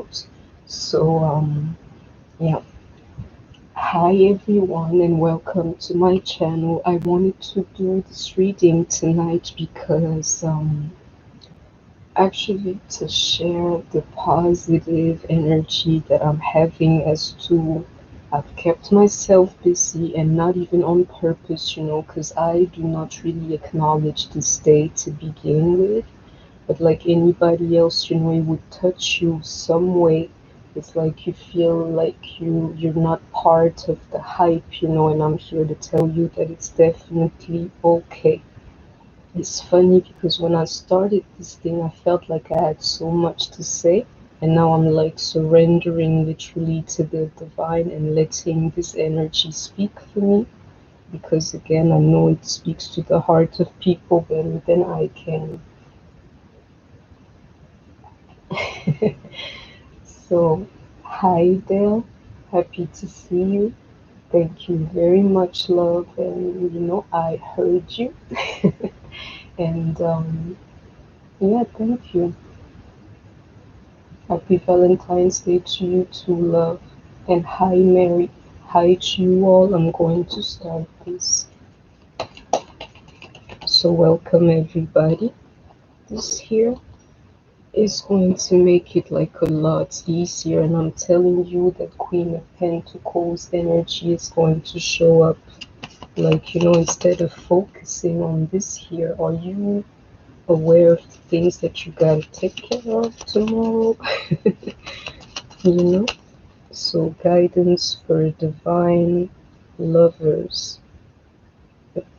out. So yeah, hi everyone and welcome to my channel. I wanted to do this reading tonight because actually to share the positive energy that I'm having as to I've kept myself busy and not even on purpose, because I do not really acknowledge this day to begin with. But like anybody else, it would touch you some way. It's like you feel like you're not part of the hype, and I'm here to tell you that it's definitely okay. It's funny because when I started this thing, I felt like I had so much to say, and now I'm like surrendering literally to the divine and letting this energy speak for me. Because again, I know it speaks to the heart of people, but then I can. So, hi Dale, happy to see you. Thank you very much, love, and I heard you. And yeah, thank you. Happy Valentine's Day to you too, love. And hi, Mary. Hi to you all. I'm going to start this. So, welcome everybody. This here is going to make it like a lot easier, and I'm telling you that Queen of Pentacles energy is going to show up. Like, instead of focusing on this here, are you aware of the things that you gotta take care of tomorrow? you know So, guidance for divine lovers.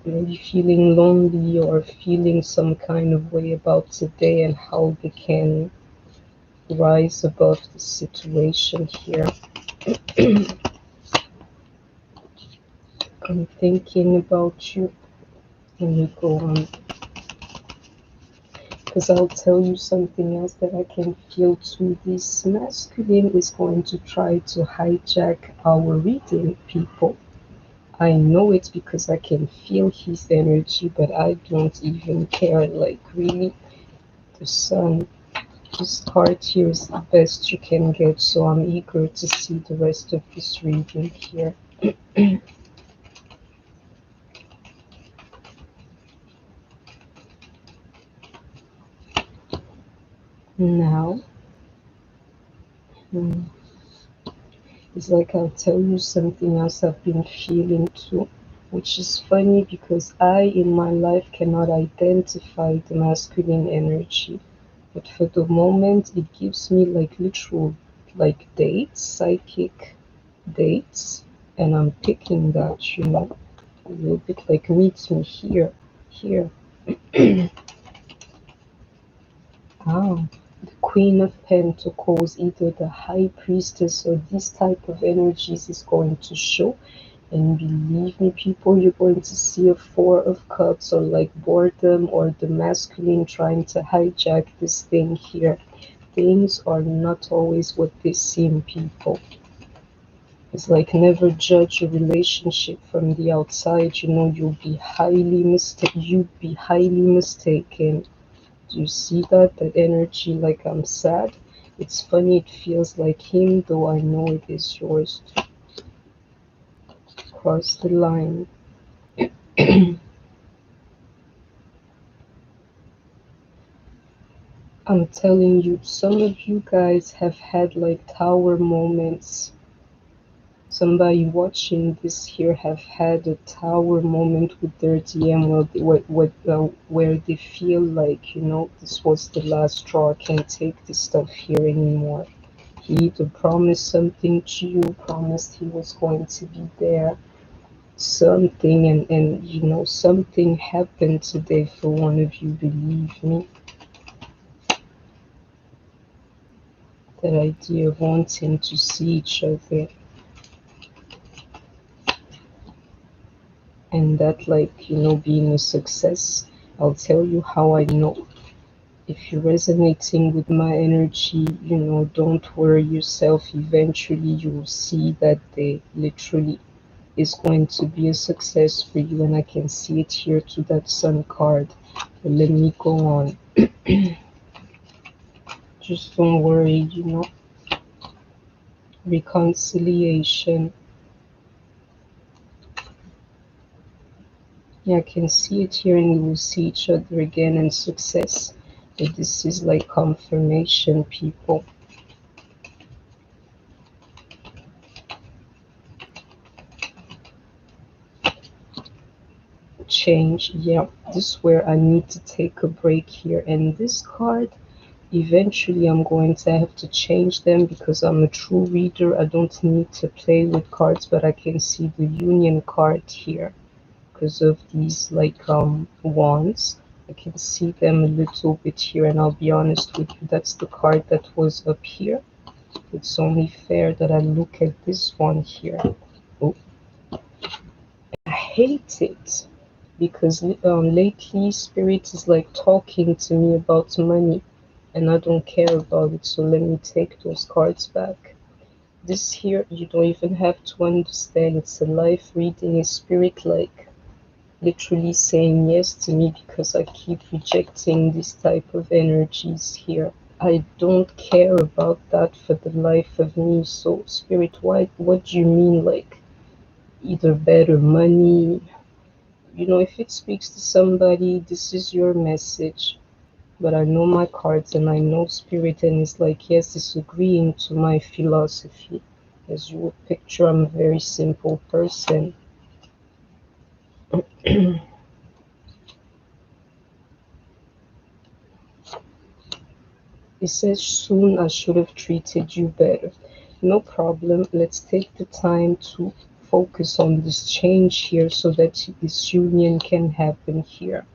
Maybe feeling lonely or feeling some kind of way about today and how they can rise above the situation here. I'm thinking about you. Let me go on. Because I'll tell you something else that I can feel too. This masculine is going to try to hijack our reading, people. I know it because I can feel his energy, but I don't even care. Like, really, the sun, this card here is the best you can get, so I'm eager to see the rest of this reading here. Now, it's like I'll tell you something else I've been feeling too, which is funny because I, in my life, cannot identify the masculine energy. But for the moment, it gives me like literal, like dates, psychic dates, and I'm picking that, a little bit like meet me here, here. Ah, the Queen of Pentacles, either the High Priestess or this type of energies is going to show. And believe me, people, you're going to see a Four of Cups or like boredom or the masculine trying to hijack this thing here. Things are not always what they seem, people. It's like never judge a relationship from the outside. You'll be you'd be highly mistaken. Do you see that energy? Like, I'm sad. It's funny, it feels like him, though I know it is yours too. Cross the line. I'm telling you, some of you guys have had like tower moments. Somebody watching this here have had a tower moment with their DM where they feel like, this was the last straw. I can't take this stuff here anymore. He either promised something to you, promised he was going to be there, something, and something happened today for one of you, believe me. That idea of wanting to see each other, and that, like, being a success. I'll tell you how I know. If you're resonating with my energy, don't worry yourself. Eventually you will see that they literally is going to be a success for you, and I can see it here to that sun card. But let me go on. Just don't worry, reconciliation. Yeah, I can see it here, and we will see each other again, and success. But this is like confirmation, people. Change. Yeah, this is where I need to take a break here. And this card, eventually I'm going to have to change them because I'm a true reader. I don't need to play with cards, but I can see the union card here because of these like wands. I can see them a little bit here, and I'll be honest with you, that's the card that was up here. It's only fair that I look at this one here. Oh, I hate it because lately spirit is like talking to me about money, and I don't care about it, so let me take those cards back. This here, you don't even have to understand. It's a life reading. Is spirit like literally saying yes to me because I keep rejecting this type of energies here. I don't care about that for the life of me. So spirit, what do you mean like either better money? If it speaks to somebody, this is your message. But I know my cards and I know spirit, and it's like, yes, it's agreeing to my philosophy. As you would picture, I'm a very simple person. It says, soon I should have treated you better. No problem. Let's take the time to focus on this change here so that this union can happen here.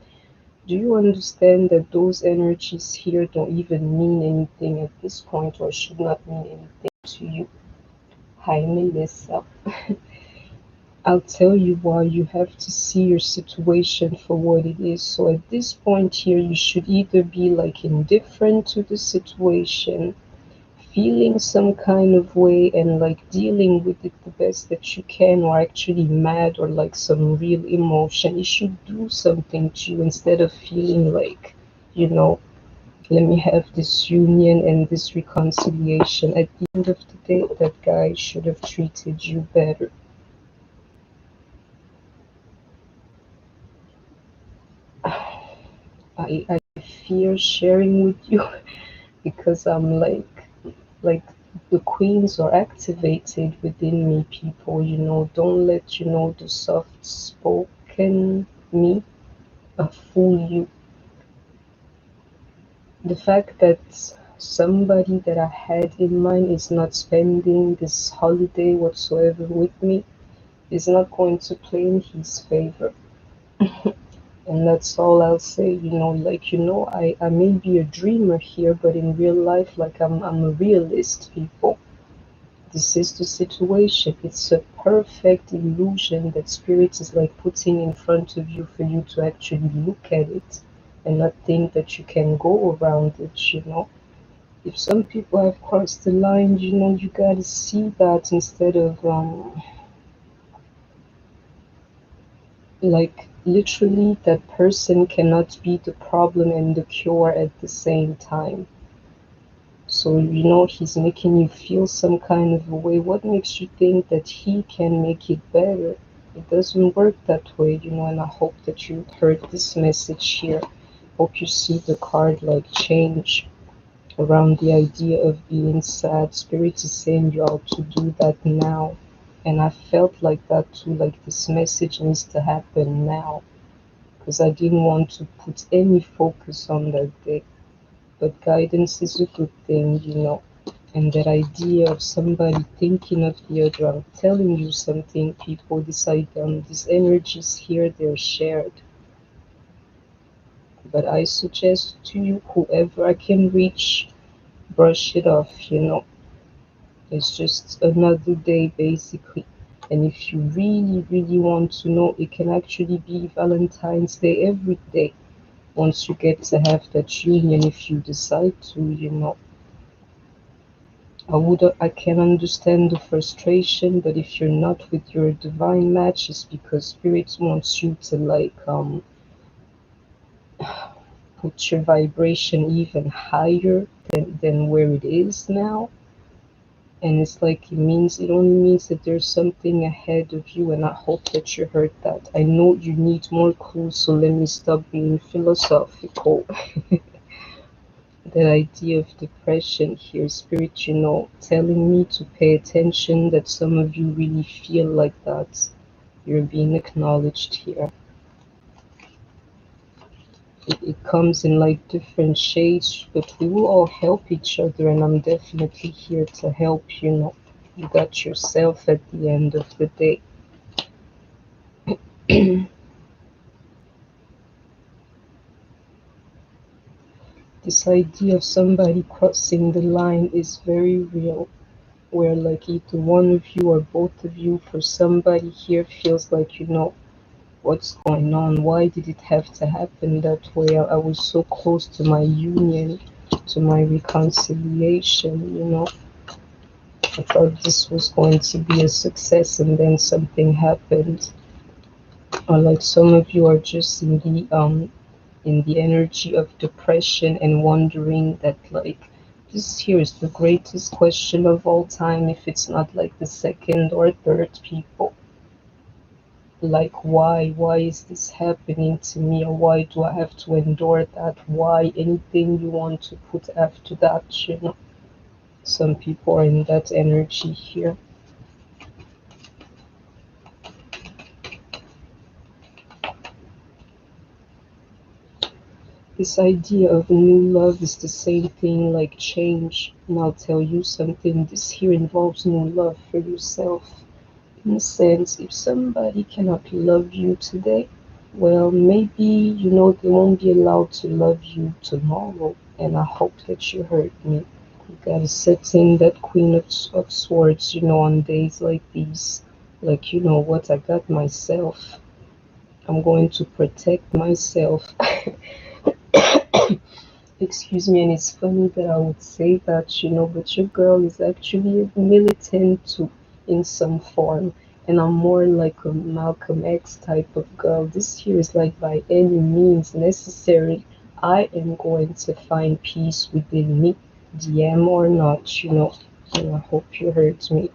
Do you understand that those energies here don't even mean anything at this point, or should not mean anything to you? Hi, Melissa. I'll tell you why. You have to see your situation for what it is. So at this point here, you should either be like indifferent to the situation, feeling some kind of way and like dealing with it the best that you can, or actually mad or like some real emotion. It should do something to you instead of feeling like, you know, let me have this union and this reconciliation. At the end of the day, that guy should have treated you better. I fear sharing with you because I'm like the queens are activated within me, people. Don't let the soft spoken me fool you. The fact that somebody that I had in mind is not spending this holiday whatsoever with me is not going to play in his favor. And that's all I'll say. I may be a dreamer here, but in real life, like I'm a realist, people. This is the situation. It's a perfect illusion that spirit is like putting in front of you for you to actually look at it and not think that you can go around it. If some people have crossed the line, you gotta see that instead of like literally that person cannot be the problem and the cure at the same time. So, he's making you feel some kind of a way. What makes you think that he can make it better? It doesn't work that way, and I hope that you heard this message here. Hope you see the card like change around the idea of being sad. Spirit is saying you ought to do that now. And I felt like that too, like this message needs to happen now. Because I didn't want to put any focus on that day. But guidance is a good thing. And that idea of somebody thinking of the other, I'm telling you something, people, this idea, these energies here, they're shared. But I suggest to you, whoever I can reach, brush it off. It's just another day, basically. And if you really, really want to know, it can actually be Valentine's Day every day once you get to have that union, if you decide to. I can understand the frustration, but if you're not with your divine match, it's because spirit wants you to like put your vibration even higher than where it is now. And it's like it only means that there's something ahead of you, and I hope that you heard that. I know you need more clues, so let me stop being philosophical. That idea of depression here, spirit, telling me to pay attention, that some of you really feel like that. You're being acknowledged here. It comes in like different shades, but we will all help each other, and I'm definitely here to help. You got yourself at the end of the day. This idea of somebody crossing the line is very real, where like either one of you or both of you, for somebody here, feels like what's going on. Why did it have to happen that way? I was so close to my union, to my reconciliation. I thought this was going to be a success, and then something happened. Or like some of you are just in the energy of depression and wondering that, like, this here is the greatest question of all time, if it's not like the second or third, people. Like, why is this happening to me, or why do I have to endure that? Why? Anything you want to put after that. Some people are in that energy here. This idea of new love is the same thing like change. And I'll tell you something, this here involves new love for yourself. In a sense, if somebody cannot love you today, well, maybe, they won't be allowed to love you tomorrow. And I hope that you heard me. You gotta set in that Queen of Swords, on days like these. Like, you know what, I got myself. I'm going to protect myself. Excuse me, and it's funny that I would say that, but your girl is actually a militant too, in some form. And I'm more like a Malcolm X type of girl. This here is like, by any means necessary, I am going to find peace within me, DM or not. And I hope you heard me.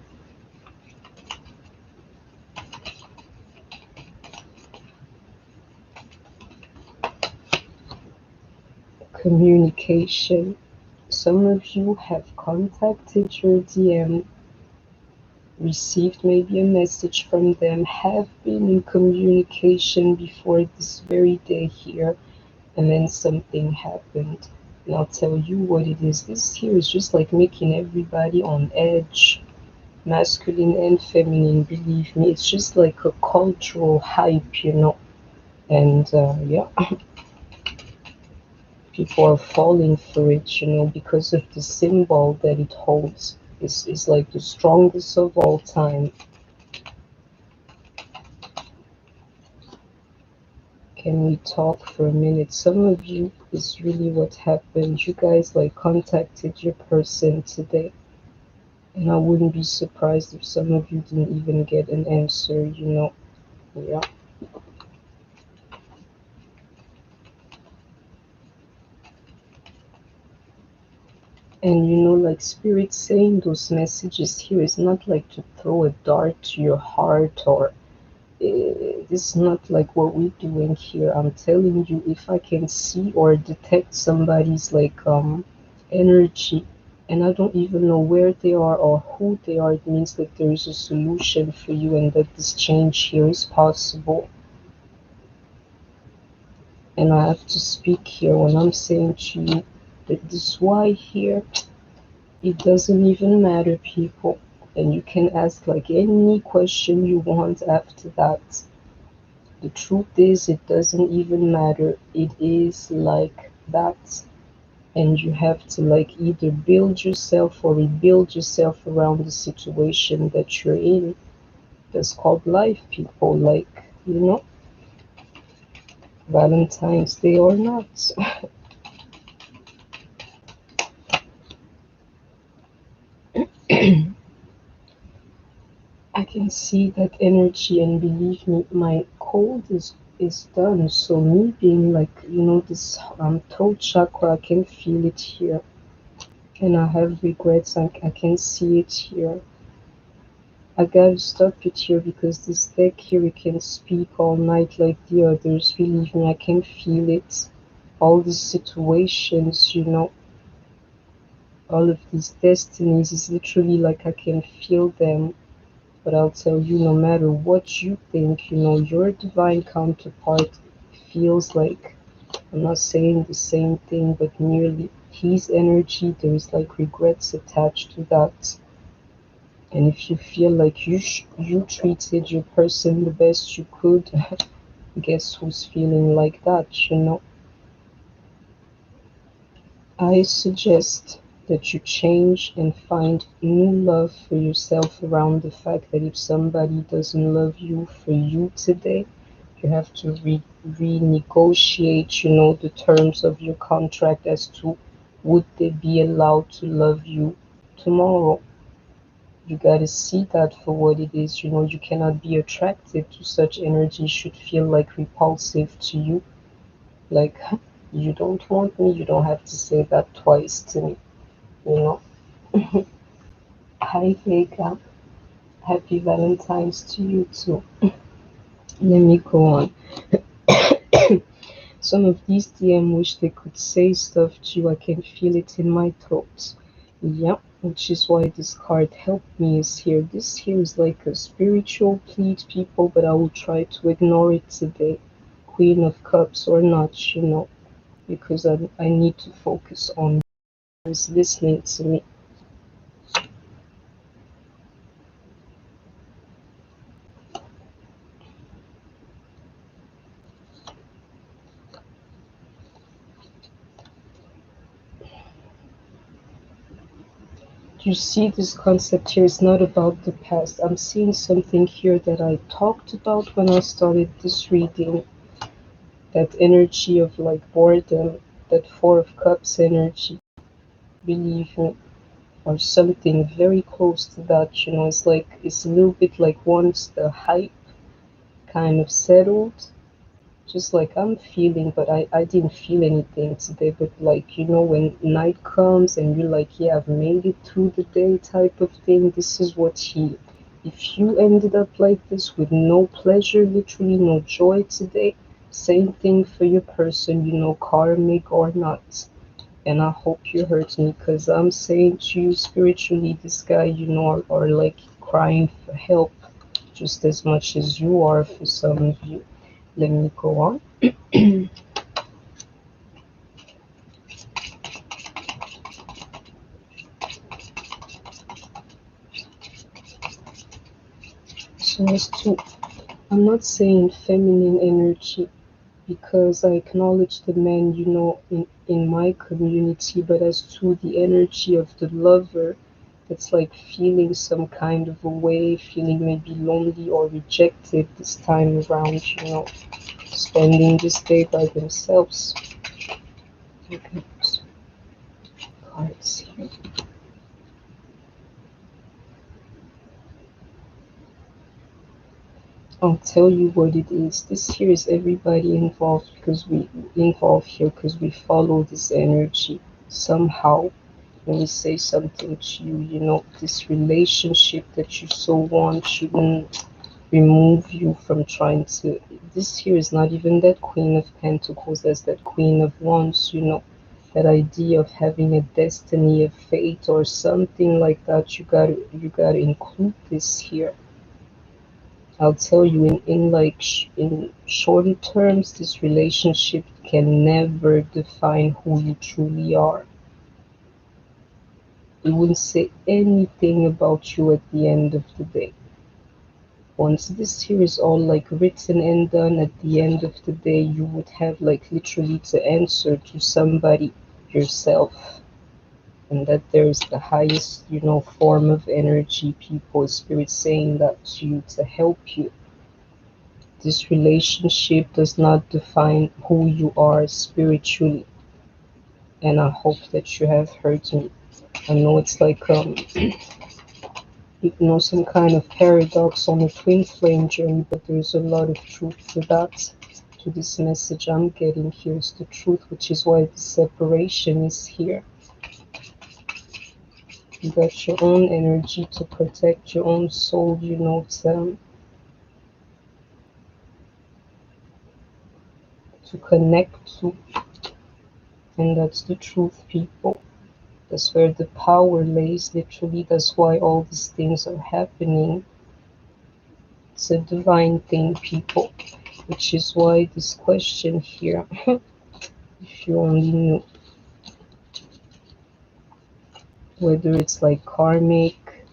Communication. Some of you have contacted your DM, received maybe a message from them, have been in communication before this very day here, and then something happened. And I'll tell you what it is. This here is just like making everybody on edge, masculine and feminine, believe me. It's just like a cultural hype. And yeah, people are falling for it, because of the symbol that it holds. It's like the strongest of all time. Can we talk for a minute? Some of you, is really what happened. You guys like contacted your person today. And I wouldn't be surprised if some of you didn't even get an answer. Yeah. And like spirit saying those messages here is not like to throw a dart to your heart, or this is not like what we're doing here. I'm telling you, if I can see or detect somebody's like energy, and I don't even know where they are or who they are, it means that there is a solution for you, and that this change here is possible. And I have to speak here when I'm saying to you that this why here, it doesn't even matter, people. And you can ask like any question you want after that. The truth is, it doesn't even matter. It is like that. And you have to like either build yourself or rebuild yourself around the situation that you're in. That's called life, people. Like, Valentine's Day or not. I can see that energy, and believe me, my cold is done. So me being like, this throat chakra, I can feel it here. and I have regrets. I can see it here. I gotta stop it here because this deck here, it can speak all night like the others. Believe me, I can feel it. All these situations, all of these destinies is literally like I can feel them. But I'll tell you, no matter what you think, your divine counterpart feels like, I'm not saying the same thing, but nearly his energy, there's like regrets attached to that. And if you feel like you treated your person the best you could, guess who's feeling like that? I suggest that you change and find new love for yourself around the fact that if somebody doesn't love you for you today, you have to renegotiate, the terms of your contract as to would they be allowed to love you tomorrow. You gotta see that for what it is. You cannot be attracted to such energy, should feel like repulsive to you. Like, you don't want me, you don't have to say that twice to me, you know. Hi, Vega. Happy Valentine's to you too. Let me go on. Some of these DM wish they could say stuff to you. I can feel it in my throat. Yeah, which is why this card helped me is here. This here is like a spiritual plead, people, but I will try to ignore it today. Queen of Cups or not, because I need to focus on who's listening to me. You see, this concept here is not about the past. I'm seeing something here that I talked about when I started this reading. That energy of like boredom, that Four of Cups energy, believe me, or something very close to that. It's like, it's a little bit like once the hype kind of settled, just like I'm feeling, but I didn't feel anything today. But like, when night comes and you're like, yeah, I've made it through the day type of thing, this is what if you ended up like this with no pleasure, literally no joy today, same thing for your person, karmic or not. And I hope you heard me because I'm saying to you spiritually, this guy, are like crying for help just as much as you are for some of you. Let me go on. So as to, I'm not saying feminine energy because I acknowledge the men, in my community, but as to the energy of the lover that's like feeling some kind of a way, feeling maybe lonely or rejected this time around, spending this day by themselves. Okay, cards here. I'll tell you what it is. This here is everybody involved because we follow this energy somehow. When we say something to you, this relationship that you so want shouldn't remove you from trying to. This here is not even that Queen of Pentacles, that's that Queen of Wands, that idea of having a destiny, a fate, or something like that. You gotta include this here. I'll tell you, in shorter terms, this relationship can never define who you truly are. It wouldn't say anything about you at the end of the day. Once this here is all like written and done, at the end of the day, you would have like literally to answer to somebody yourself. And that there is the highest, form of energy, people, spirit saying that to you to help you. This relationship does not define who you are spiritually. And I hope that you have heard me. I know it's like some kind of paradox on a twin flame journey, but there's a lot of truth to that. To this message I'm getting here is the truth, which is why the separation is here. You got your own energy to protect your own soul, to connect to. And that's the truth, people. That's where the power lays, literally. That's why all these things are happening. It's a divine thing, people. Which is why this question here, if you only knew, whether it's like karmic,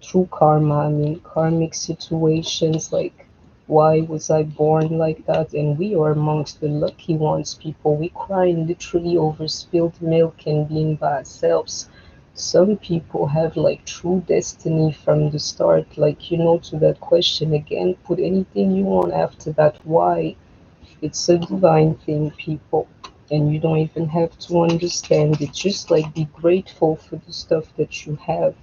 true karma, I mean, karmic situations, like why was I born like that? And we are amongst the lucky ones, people. We crying literally over spilled milk and being by ourselves. Some people have like true destiny from the start. Like, to that question again, put anything you want after that. Why? It's a divine thing, people. And you don't even have to understand it. Just like be grateful for the stuff that you have.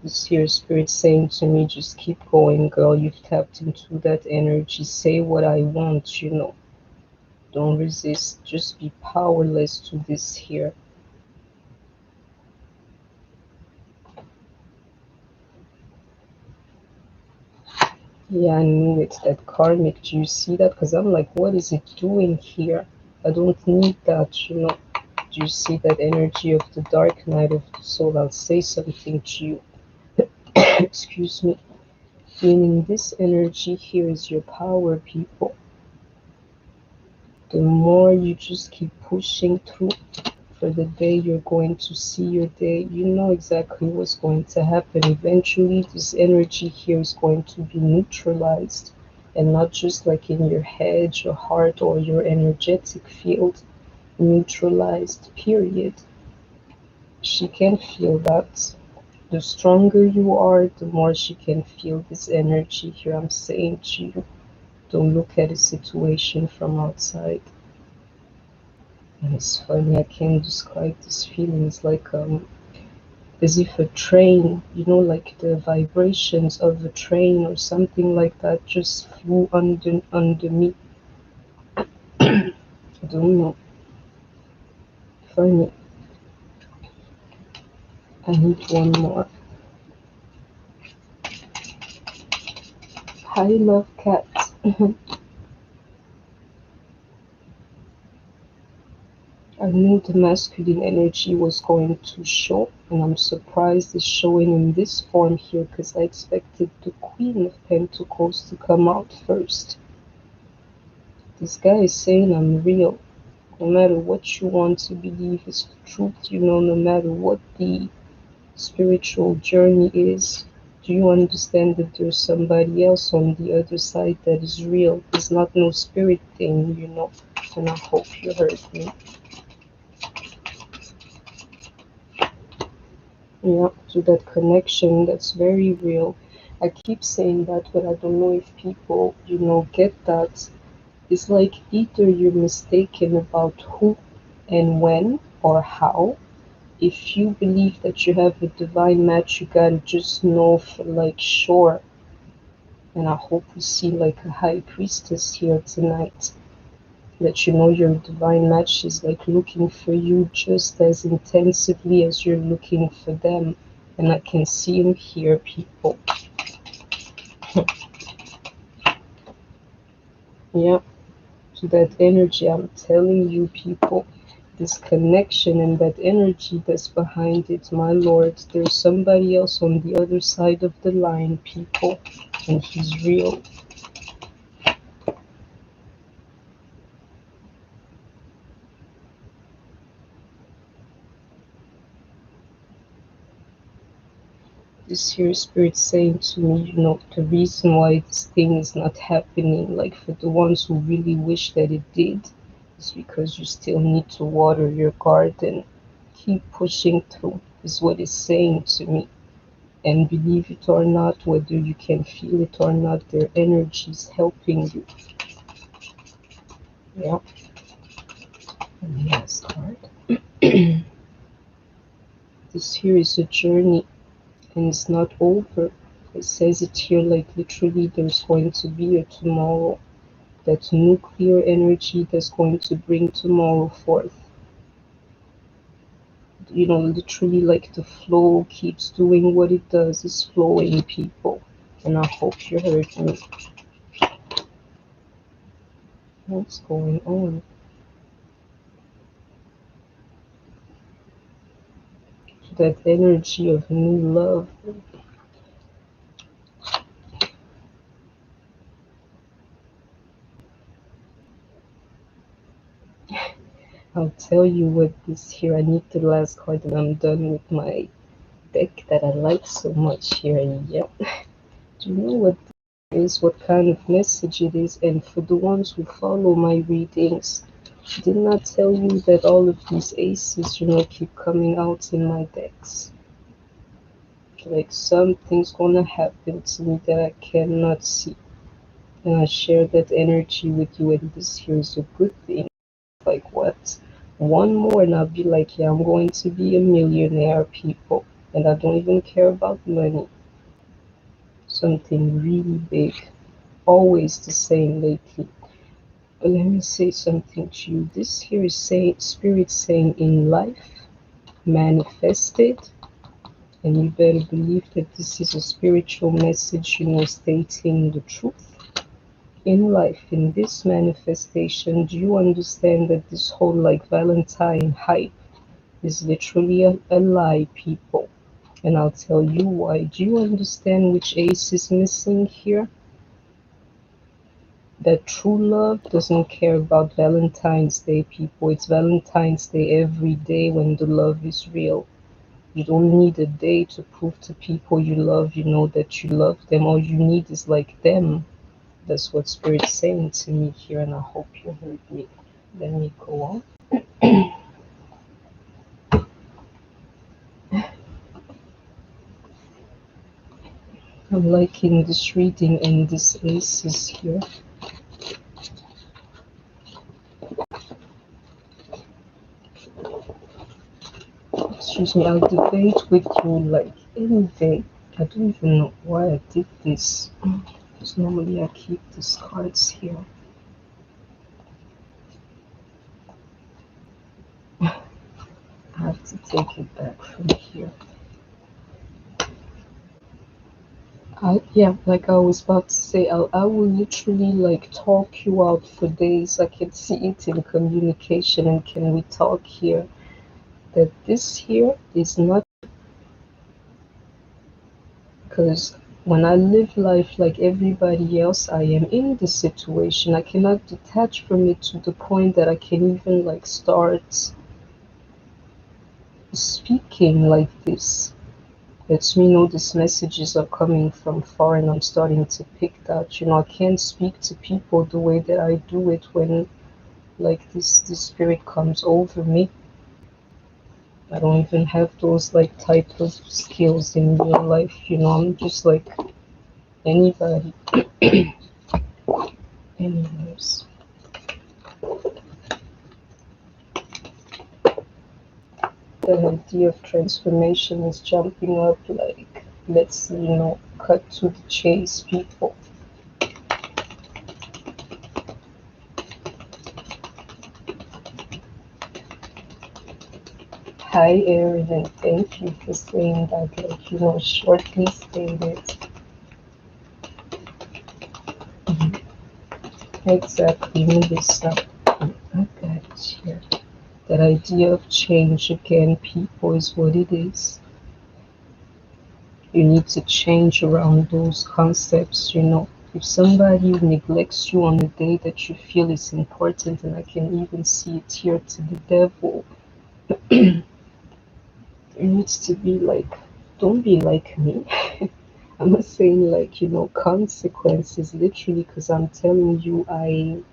This here spirit saying to me, just keep going, girl. You've tapped into that energy. Say what I want. Don't resist. Just be powerless to this here. Yeah, I knew it. That karmic. Do you see that? Because I'm like, what is it doing here? I don't need that. Do you see that energy of the dark night of the soul? I'll say something to you. Excuse me. Meaning this energy here is your power, people. The more you just keep pushing through, for the day you're going to see your day, you know exactly what's going to happen. Eventually, this energy here is going to be neutralized, and not just like in your head, your heart, or your energetic field. Neutralized, period. She can feel that. The stronger you are, the more she can feel this energy here. I'm saying to you, don't look at a situation from outside. And it's funny, I can't describe this feeling. It's like as if a train, like the vibrations of a train or something like that just flew under me. I don't know. Funny. I need one more. Hi, love cat. I knew the masculine energy was going to show, and I'm surprised it's showing in this form here because I expected the Queen of Pentacles to come out first. This guy is saying I'm real. No matter what you want to believe is the truth, no matter what the spiritual journey is, do you understand that there's somebody else on the other side that is real? It's not no spirit thing. And I hope you heard me. Yeah, to that connection that's very real. I keep saying that, but I don't know if people, get that. It's like either you're mistaken about who and when or how. If you believe that you have a divine match, you gotta just know for like sure. And I hope we see like a high priestess here tonight. That your divine match is like looking for you just as intensively as you're looking for them. And I can see him here, people. Yeah, to that energy, I'm telling you, people, this connection and that energy that's behind it, my lord, there's somebody else on the other side of the line, people, and he's real. This here spirit saying to me, the reason why this thing is not happening, like for the ones who really wish that it did, is because you still need to water your garden. Keep pushing through, is what it's saying to me. And believe it or not, whether you can feel it or not, their energy is helping you. Yeah. And the last card. This here is a journey, and it's not over. It says it here like literally there's going to be a tomorrow. that nuclear energy that's going to bring tomorrow forth. Literally, like, the flow keeps doing what it does, is flowing, people. And I hope you heard me. What's going on? That energy of new love. I'll tell you what, this here, I need the last card and I'm done with my deck that I like so much here. And yeah, do you know what this is, what kind of message it is? And for the ones who follow my readings, didn't I tell you that all of these aces, keep coming out in my decks? Like, something's gonna happen to me that I cannot see. And I share that energy with you, and this here is a good thing. Like, what? One more, and I'll be like, yeah, I'm going to be a millionaire, people. And I don't even care about money. Something really big. Always the same lately. But let me say something to you. This here is saying, Spirit saying, in life, manifested. And you better believe that this is a spiritual message, stating the truth. In life, in this manifestation, do you understand that this whole, like, Valentine hype is literally a lie, people? And I'll tell you why. Do you understand which ace is missing here? That true love doesn't care about Valentine's Day, people. It's Valentine's Day every day when the love is real. You don't need a day to prove to people you love, that you love them. All you need is, like, them. That's what Spirit's saying to me here, and I hope you heard me. Let me go on. I'm liking this reading, and this ace is here. Excuse me, I'll debate with you like any day. I don't even know why I did this. Because normally I keep these cards here. I have to take it back from here. Yeah, like I was about to say, I will literally, like, talk you out for days. I can see it in communication. And can we talk here? That this here is not, because when I live life like everybody else, I am in the situation. I cannot detach from it to the point that I can even, like, start speaking like this. Lets me know these messages are coming from far, and I'm starting to pick that. I can't speak to people the way that I do it when, like, this spirit comes over me. I don't even have those, like, type of skills in real life. I'm just like anybody. Anyways, the idea of transformation is jumping up, like, let's, cut to the chase, people. Hi, Erin, and thank you for saying that, like, shortly stated. Exactly, Melissa. I got it here. That idea of change, again, people, is what it is. You need to change around those concepts. If somebody neglects you on the day that you feel is important, and I can even see it here to the devil, there needs to be, like, don't be like me. I'm not saying, like, consequences, literally, because I'm telling you, I'm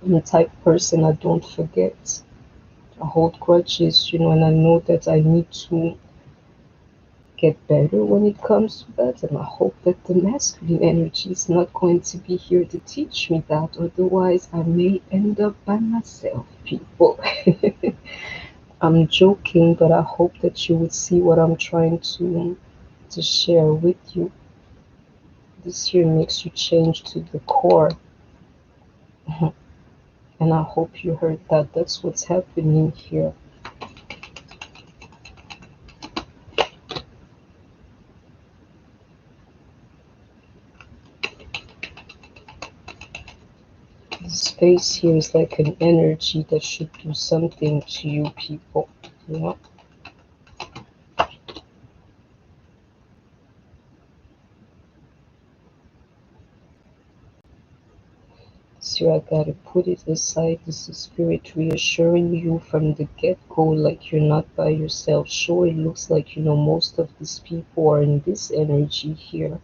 the type of person, I don't forget. I hold grudges, and I know that I need to get better when it comes to that. And I hope that the masculine energy is not going to be here to teach me that. Otherwise, I may end up by myself, people. I'm joking, but I hope that you would see what I'm trying to share with you. This here makes you change to the core. And I hope you heard that. That's what's happening here. The space here is like an energy that should do something to you people. Yeah. So I gotta put it aside. This is spirit reassuring you from the get-go, like you're not by yourself. Sure, it looks like, most of these people are in this energy here,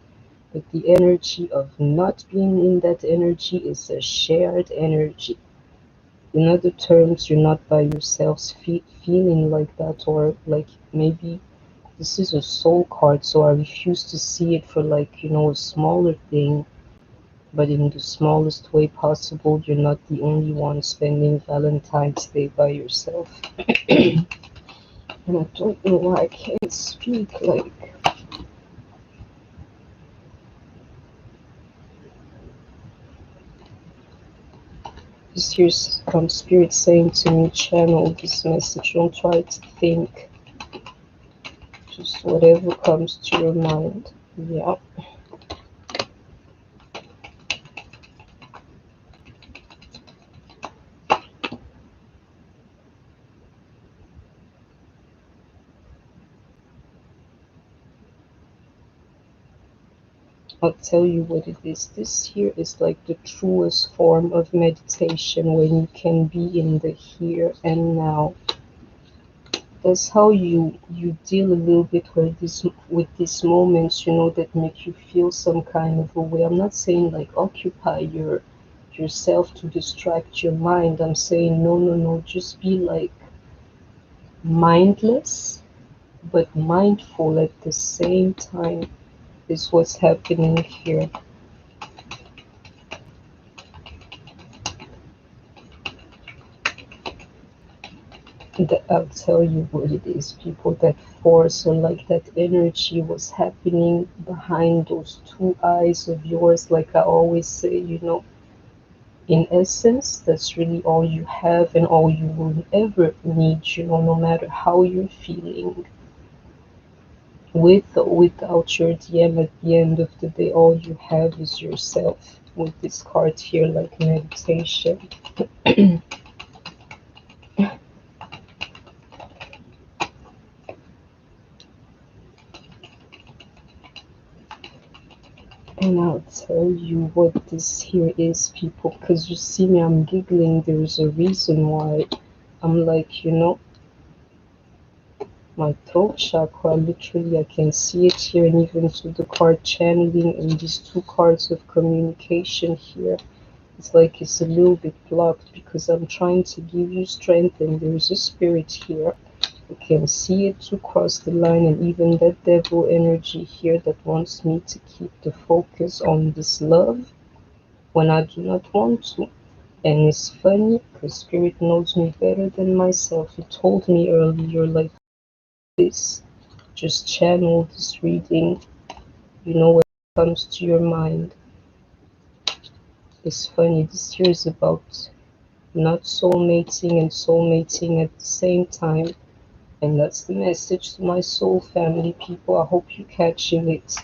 but the energy of not being in that energy is a shared energy. In other terms, you're not by yourselves feeling like that, or like maybe this is a soul card, so I refuse to see it for like, a smaller thing. But in the smallest way possible, you're not the only one spending Valentine's Day by yourself. And I don't know why I can't speak. Like, this here's Spirit saying to me, channel this message. Don't try to think. Just whatever comes to your mind. Yeah. I'll tell you what it is. This here is like the truest form of meditation when you can be in the here and now. That's how you deal a little bit with these moments, that make you feel some kind of a way. I'm not saying like occupy yourself to distract your mind. I'm saying no, just be like mindless but mindful at the same time is what's happening here. I'll tell you what it is, people. That force or like that energy was happening behind those two eyes of yours. Like I always say, in essence, that's really all you have and all you will ever need, no matter how you're feeling. With or without your DM, at the end of the day, all you have is yourself. With this card here, like meditation. And I'll tell you what this here is, people, because you see me, I'm giggling. There's a reason why. I'm like, my throat chakra, literally, I can see it here, and even to the card channeling and these two cards of communication here. It's like it's a little bit blocked because I'm trying to give you strength, and there's a spirit here. You can see it to cross the line, and even that devil energy here that wants me to keep the focus on this love when I do not want to. And it's funny because spirit knows me better than myself. He told me earlier, like this, just channel this reading, when it comes to your mind. It's funny, this here is about not soulmating and soulmating at the same time. And that's the message to my soul family, people. I hope you're catching it.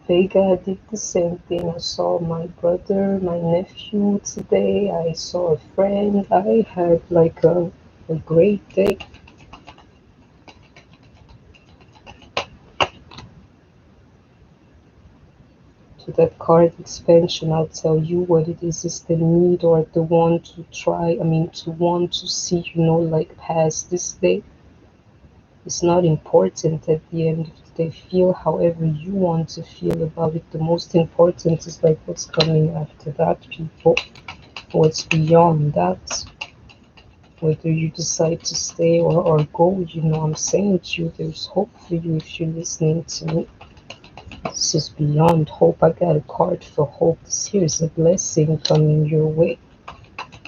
Vega did the same thing. I saw my brother, my nephew today. I saw a friend. I had like a great day. To that card expansion, I'll tell you what it is the need or the want to try, to want to see, like past this day. It's not important at the end of the day. Feel however you want to feel about it. The most important is like what's coming after that, people. What's beyond that. Whether you decide to stay or go, I'm saying to you, there's hope for you if you're listening to me. This is beyond hope. I got a card for hope. This here is a blessing coming your way.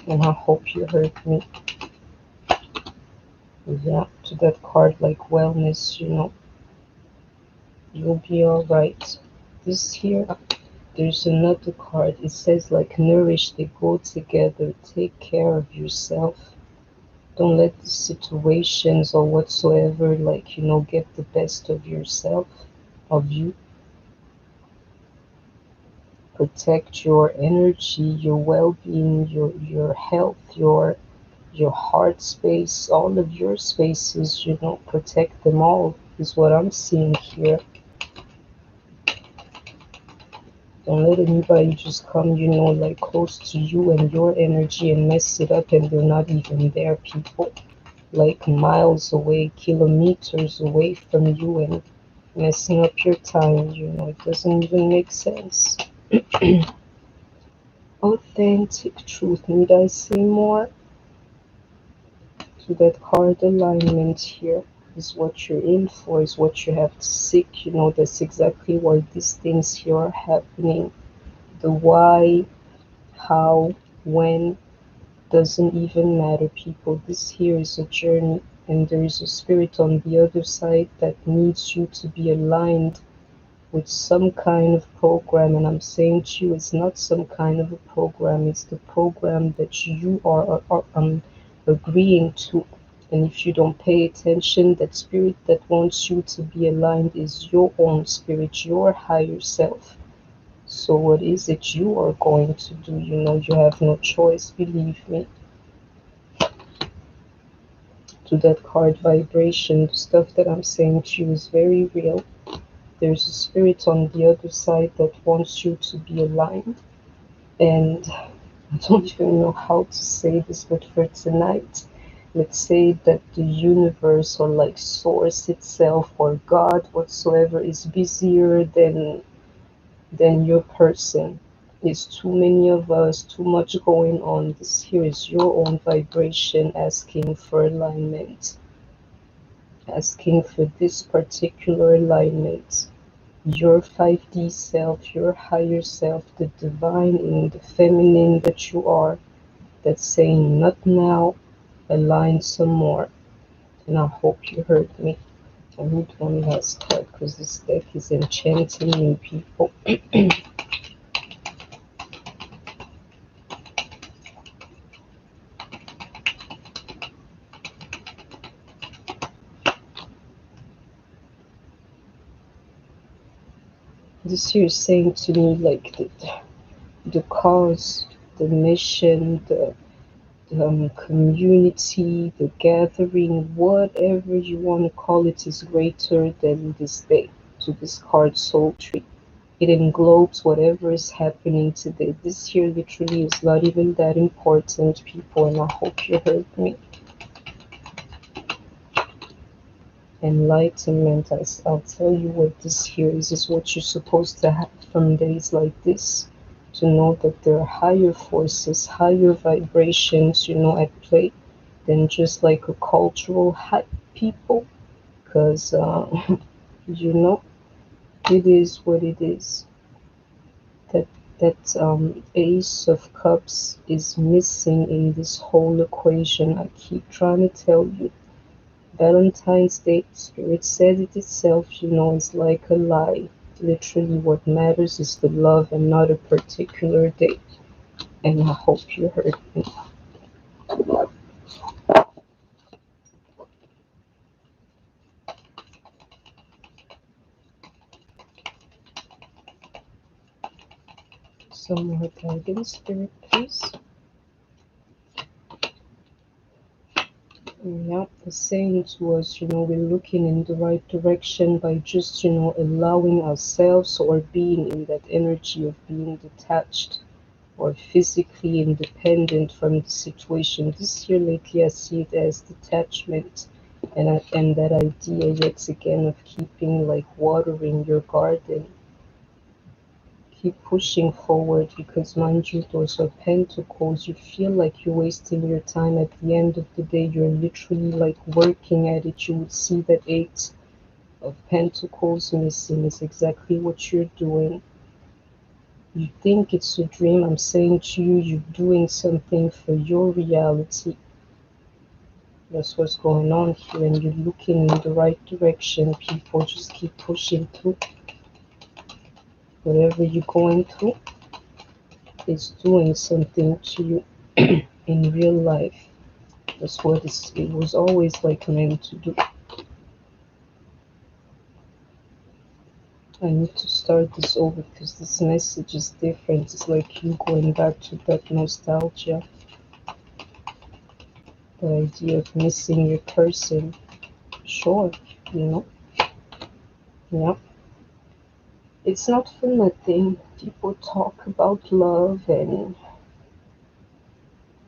And I hope you heard me. Yeah, to that card like wellness, you'll be all right. This here, there's another card. It says like nourish, they go together. Take care of yourself. Don't let the situations or whatsoever like, get the best of yourself, of you. Protect your energy, your well-being, your health, your heart space, all of your spaces, protect them all is what I'm seeing here. Don't let anybody just come, like close to you and your energy and mess it up and they're not even there, people. Like miles away, kilometers away from you and messing up your time, it doesn't even make sense. Authentic truth, need I say more? To that card alignment here is what you're in for, is what you have to seek. That's exactly why these things here are happening. The why, how, when, doesn't even matter, people. This here is a journey, and there is a spirit on the other side that needs you to be aligned with some kind of program. And I'm saying to you, it's not some kind of a program, it's the program that you are agreeing to. And if you don't pay attention, that spirit that wants you to be aligned is your own spirit, your higher self. So what is it you are going to do? You have no choice, believe me. To that card vibration, the stuff that I'm saying to you is very real. There's a spirit on the other side that wants you to be aligned. And I don't even know how to say this, but for tonight, let's say that the universe or like source itself or God whatsoever is busier than your person. It's too many of us, too much going on. This here is your own vibration asking for alignment, asking for this particular alignment. Your 5D self, your higher self, the divine in the feminine that you are, that's saying not now, align some more. And I hope you heard me. I need one last card because this deck is enchanting me, people. This here is saying to me like the cause, the mission, the community, the gathering, whatever you want to call it, is greater than this day. To this card, Soul Tree. It englobes whatever is happening today. This here literally is not even that important, people, and I hope you heard me. Enlightenment, I'll tell you what this here is what you're supposed to have from days like this. To know that there are higher forces, higher vibrations, at play than just like a cultural hype, people. Because, you know, it is what it is. That Ace of Cups is missing in this whole equation. I keep trying to tell you. Valentine's Day, Spirit said it itself, is like a lie. Literally, what matters is the love and not a particular date. And I hope you heard me. Some more guidance, Spirit, please. Yeah, the saying to us, we're looking in the right direction by just, allowing ourselves or being in that energy of being detached or physically independent from the situation. This year lately, I see it as detachment, and that idea yet again of keeping like watering your garden. Keep pushing forward because, mind you, those are pentacles. You feel like you're wasting your time. At the end of the day, you're literally like working at it. You would see that Eight of Pentacles missing is exactly what you're doing. You think it's a dream. I'm saying to you, you're doing something for your reality. That's what's going on here, and you're looking in the right direction. People, just keep pushing through. Whatever you're going through is doing something to you in real life. That's what it was always like meant to do. I need to start this over because this message is different. It's like you going back to that nostalgia, the idea of missing your person. Sure, you know, yeah. It's not for nothing. People talk about love, and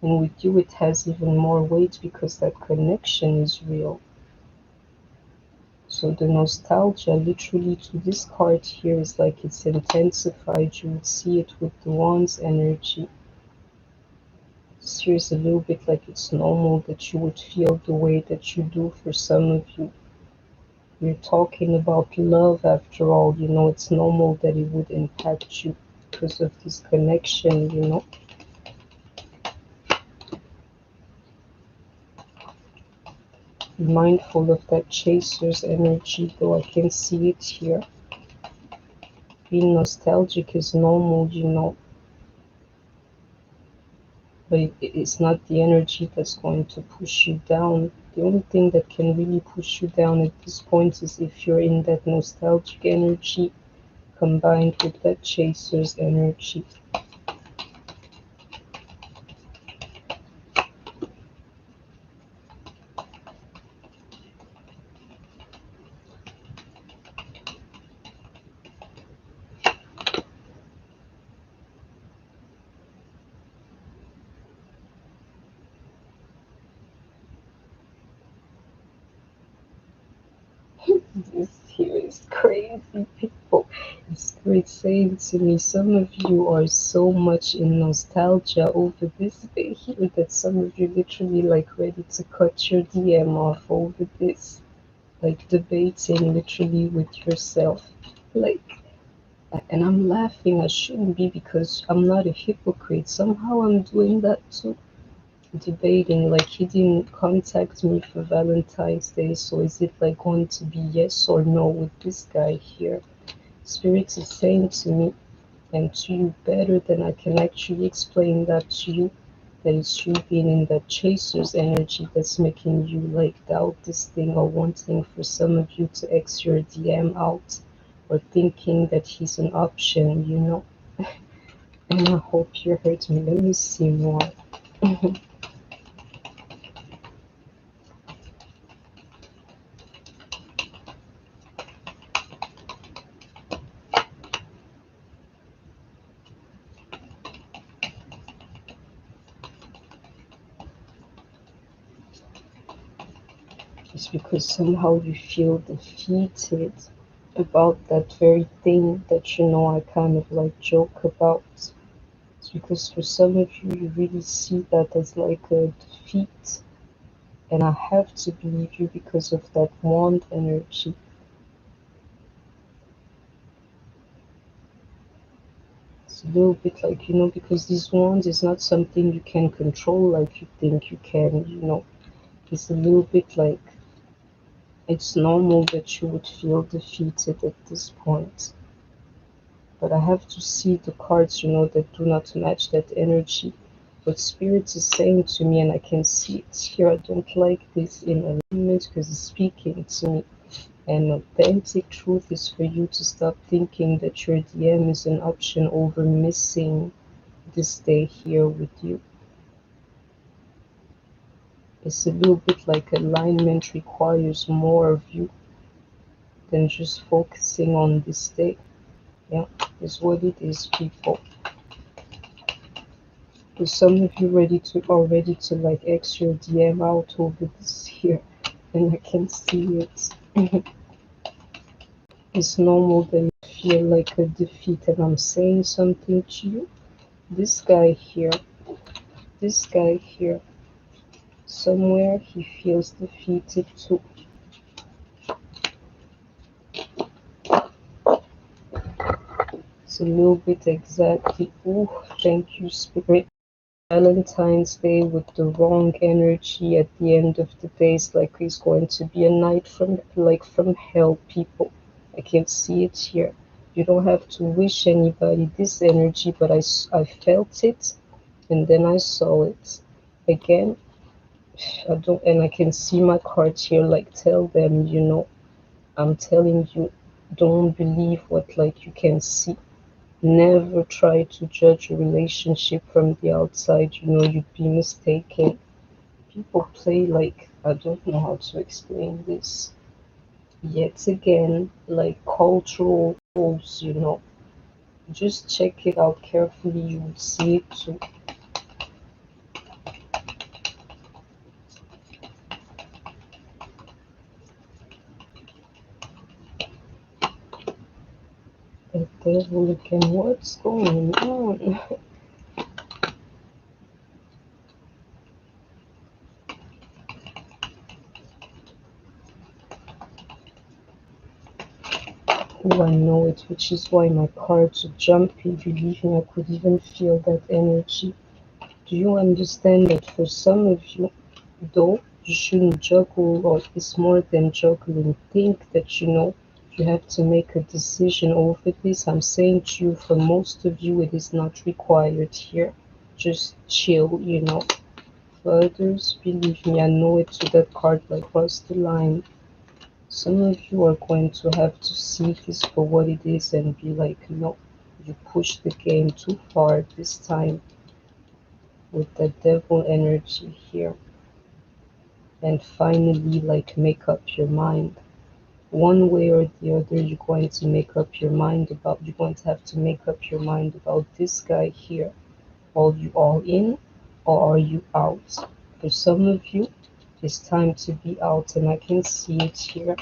with you it has even more weight because that connection is real. So the nostalgia, literally to this card here, is like it's intensified. You would see it with the Wands energy. This here is a little bit like it's normal that you would feel the way that you do for some of you. You're talking about love after all, you know, it's normal that it would impact you because of this connection, you know. Be mindful of that chaser's energy, though I can see it here. Being nostalgic is normal, you know, but it's not the energy that's going to push you down. The only thing that can really push you down at this point is if you're in that nostalgic energy combined with that chaser's energy. This here is crazy, people. It's great saying to me, some of you are so much in nostalgia over this bit here that some of you literally like ready to cut your DM off over this. Like debating literally with yourself. Like, and I'm laughing. I shouldn't be because I'm not a hypocrite. Somehow I'm doing that too. Debating, like he didn't contact me for Valentine's Day, so is it like going to be yes or no with this guy here? Spirit is saying to me and to you better than I can actually explain that to you, that it's you being in that chaser's energy that's making you like doubt this thing or wanting for some of you to X your DM out or thinking that he's an option, you know. And I hope you heard me. Let me see more. It's because somehow you feel defeated about that very thing that you know I kind of like joke about. It's because for some of you, you really see that as like a defeat. And I have to believe you because of that wand energy. It's a little bit like, you know, because this wand is not something you can control like you think you can, you know. It's a little bit like it's normal that you would feel defeated at this point. But I have to see the cards, you know, that do not match that energy. What Spirit is saying to me, and I can see it here, I don't like this in alignment because it's speaking to me. And authentic truth is for you to stop thinking that your DM is an option over missing this day here with you. It's a little bit like alignment requires more of you than just focusing on this day. Yeah, is what it is, people. Is some of you ready to like X your DM out over this here? And I can see it. It's normal that you feel like a defeat, and I'm saying something to you. This guy here, this guy here, somewhere he feels defeated too. It's a little bit exactly. Oh, thank you, Spirit. Valentine's Day with the wrong energy at the end of the day. It's like it's going to be a night from hell, people. I can see it here. You don't have to wish anybody this energy, but I felt it and then I saw it again. I don't, and I can see my cards here. Like tell them, I'm telling you, don't believe what like you can see. Never try to judge a relationship from the outside. You'd be mistaken. People play like, I don't know how to explain this. Yet again, like cultural rules. Just check it out carefully. You would see it too. The devil again. What's going on? Oh, I know it, which is why my cards are jumpy. Believe me, I could even feel that energy. Do you understand that for some of you, though, you shouldn't juggle, or it's more than juggling? Think that you have to make a decision over this. I'm saying to you, for most of you, it is not required here. Just chill. For others, believe me, I know it to that card like cross the line. Some of you are going to have to see this for what it is and be like, no, you pushed the game too far this time with the devil energy here. And finally, like, make up your mind. One way or the other, you're going to make up your mind about, you're going to have to make up your mind about this guy here. Are you all in or are you out? For some of you, it's time to be out, and I can see it here.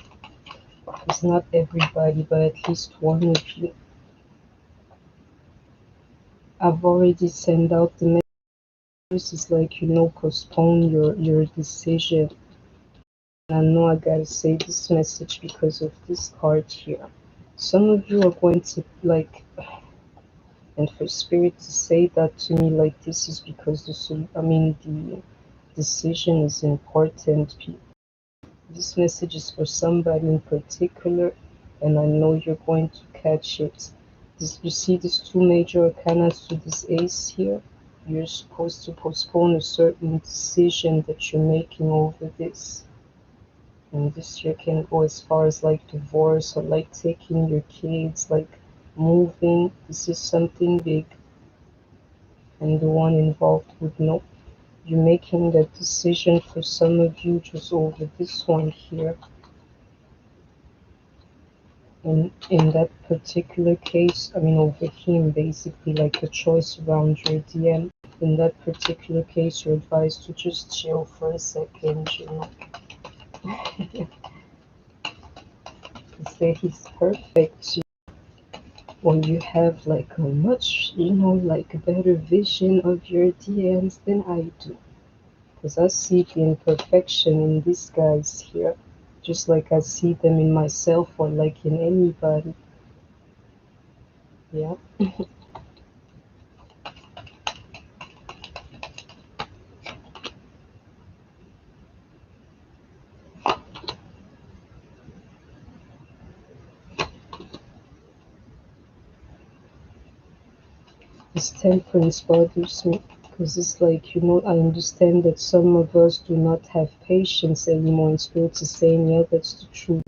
It's not everybody, but at least one of you. I've already sent out the message. It's like, postpone your decision. And I know I gotta say this message because of this card here. Some of you are going to like, and for spirit to say that to me like this is because the decision is important. This message is for somebody in particular, and I know you're going to catch it. You see these two major arcana to this ace here? You're supposed to postpone a certain decision that you're making over this. And this year can go as far as like divorce or like taking your kids, like moving. This is something big, and the one involved would know. You're making that decision for some of you just over this one here. In that particular case, over him, basically, like a choice around your DM. In that particular case, you're advised to just chill for a second. Say he's perfect, or you have like a much, like a better vision of your DMs than I do. Because I see the imperfection in these guys here, just like I see them in myself or like in anybody. Yeah. This temperance bothers me because it's like, I understand that some of us do not have patience anymore, and spirit is saying, yeah, that's the truth.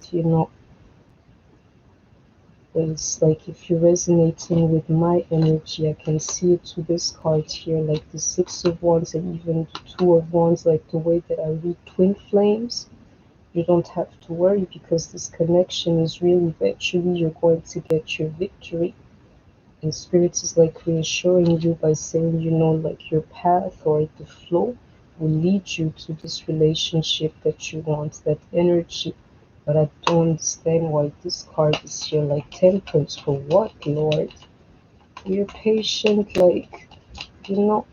But it's like if you're resonating with my energy, I can see it to this card here, like the Six of Wands and even the Two of Wands, like the way that I read twin flames. You don't have to worry because this connection is really eventually you're going to get your victory. And spirit is like reassuring you by saying, like your path or the flow will lead you to this relationship that you want, that energy. But I don't understand why this card is here, like temperance for what, Lord? You're patient, like, you know,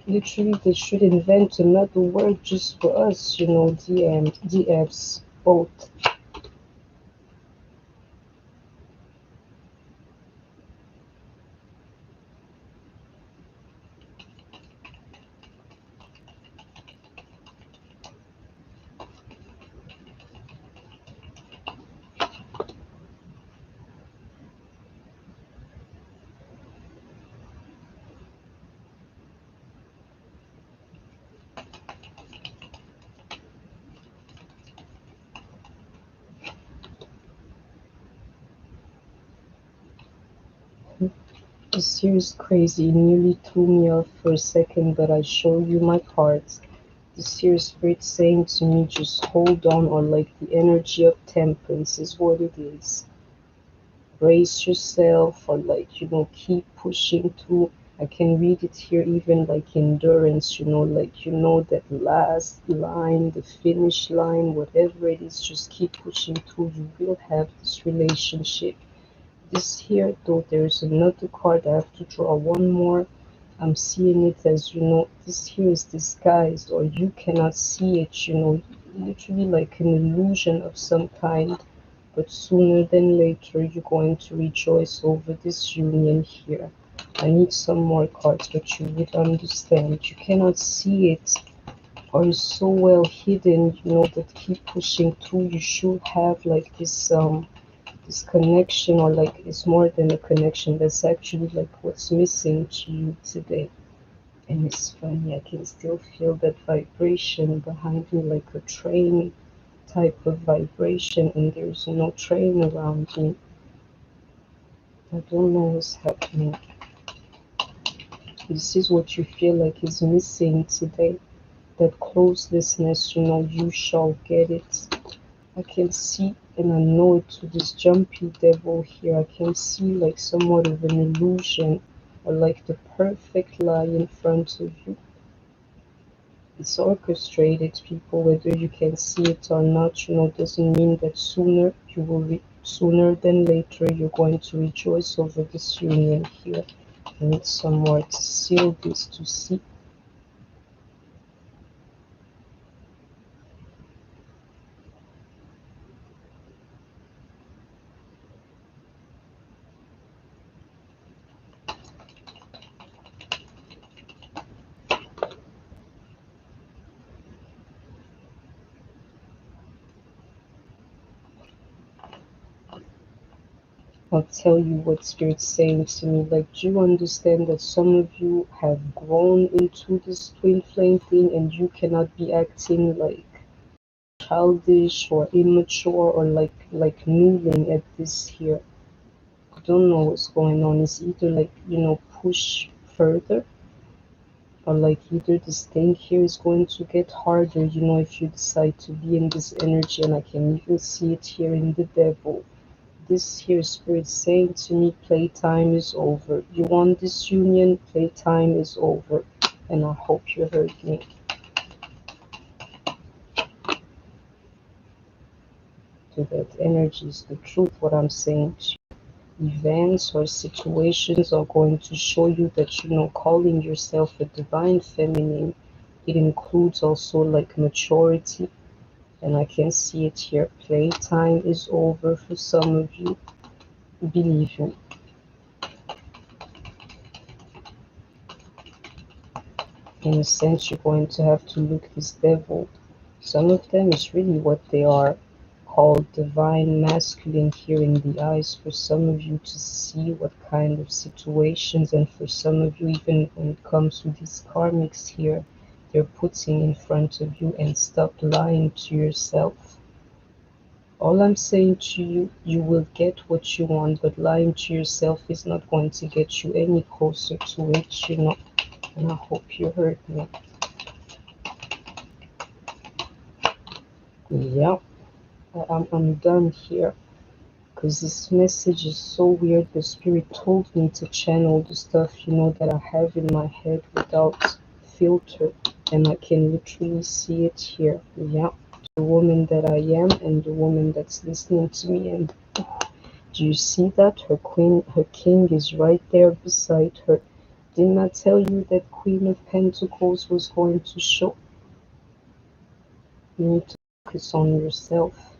literally they should invent another word just for us, DMs, both. This here is crazy. It nearly threw me off for a second, but I show you my cards. This here is spirit saying to me, just hold on, or like the energy of temperance is what it is. Brace yourself, or like, keep pushing through. I can read it here even like endurance, like, that last line, the finish line, whatever it is, just keep pushing through. You will have this relationship. This here, though, there's another card. I have to draw one more. I'm seeing it as, this here is disguised, or you cannot see it, literally like an illusion of some kind. But sooner than later, you're going to rejoice over this union here. I need some more cards, but you would understand. You cannot see it, or it's so well hidden, that keep pushing through. You should have like this connection, or like it's more than a connection. That's actually like what's missing to you today. And it's funny, I can still feel that vibration behind me, like a train type of vibration, and there's no train around me. I don't know what's happening. This is what you feel like is missing today. That closelessness, you shall get it. I can see, and I know it, to this jumpy devil here. I can see like somewhat of an illusion, or like the perfect lie in front of you. It's orchestrated, people, whether you can see it or not, doesn't mean that sooner than later, you're going to rejoice over this union here. I need somewhere to seal this, to see. I'll tell you what Spirit's saying to me. Like, do you understand that some of you have grown into this twin flame thing, and you cannot be acting like childish or immature, or like noodling at this here? I don't know what's going on. It's either like, push further, or like either this thing here is going to get harder, if you decide to be in this energy. And I can even see it here in the devil. This here spirit saying to me, playtime is over. You want this union, playtime is over. And I hope you heard me. So that energy is the truth, what I'm saying to you. Events or situations are going to show you that, calling yourself a divine feminine, it includes also like maturity. And I can see it here. Playtime is over for some of you. Believe me. In a sense, you're going to have to look this devil. Some of them is really what they are, called divine masculine here in the eyes, for some of you to see what kind of situations, and for some of you, even when it comes to these karmics here, they're putting in front of you. And stop lying to yourself. All I'm saying to you, you will get what you want, but lying to yourself is not going to get you any closer to it, And I hope you heard me. Yeah, I'm done here. Because this message is so weird. The spirit told me to channel the stuff, that I have in my head without filter. And I can literally see it here. Yeah, the woman that I am, and the woman that's listening to me. And do you see that? Her king is right there beside her. Didn't I tell you that Queen of Pentacles was going to show? You need to focus on yourself.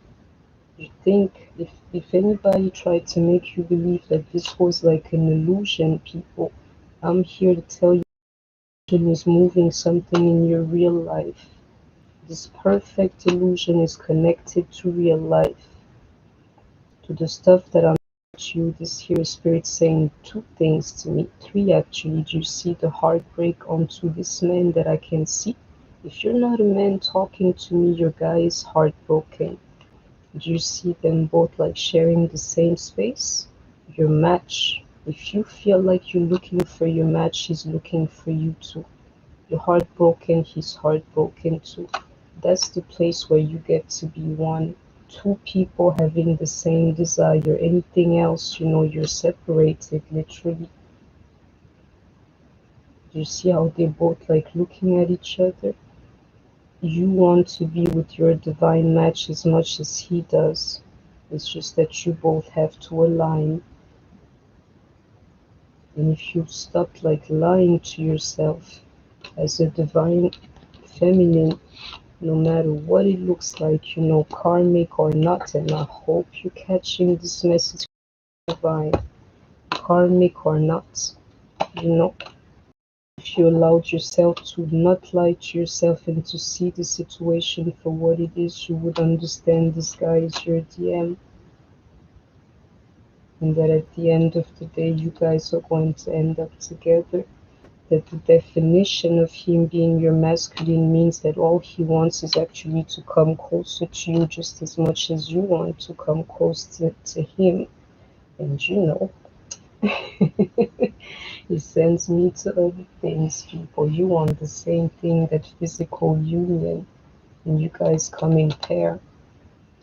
You think if anybody tried to make you believe that this was like an illusion, people, I'm here to tell you, illusion is moving something in your real life. This perfect illusion is connected to real life, to the stuff that I'm you. This here spirit saying two things to me, three actually. Do you see the heartbreak onto this man that I can see? If you're not a man talking to me, your guy is heartbroken. Do you see them both like sharing the same space? Your match If you feel like you're looking for your match, he's looking for you too. You're heartbroken, he's heartbroken too. That's the place where you get to be one. Two people having the same desire. Anything else, you're separated, literally. You see how they both like looking at each other? You want to be with your divine match as much as he does. It's just that you both have to align. And if you stop like lying to yourself as a divine feminine, no matter what it looks like, karmic or not, and I hope you're catching this message, divine, karmic or not, you know, if you allowed yourself to not lie to yourself and to see the situation for what it is, you would understand this guy is your DM, and that at the end of the day, you guys are going to end up together. That the definition of him being your masculine means that all he wants is actually to come closer to you just as much as you want to come close to him. And he sends me to other things, people. You want the same thing, that physical union, and you guys come in pair.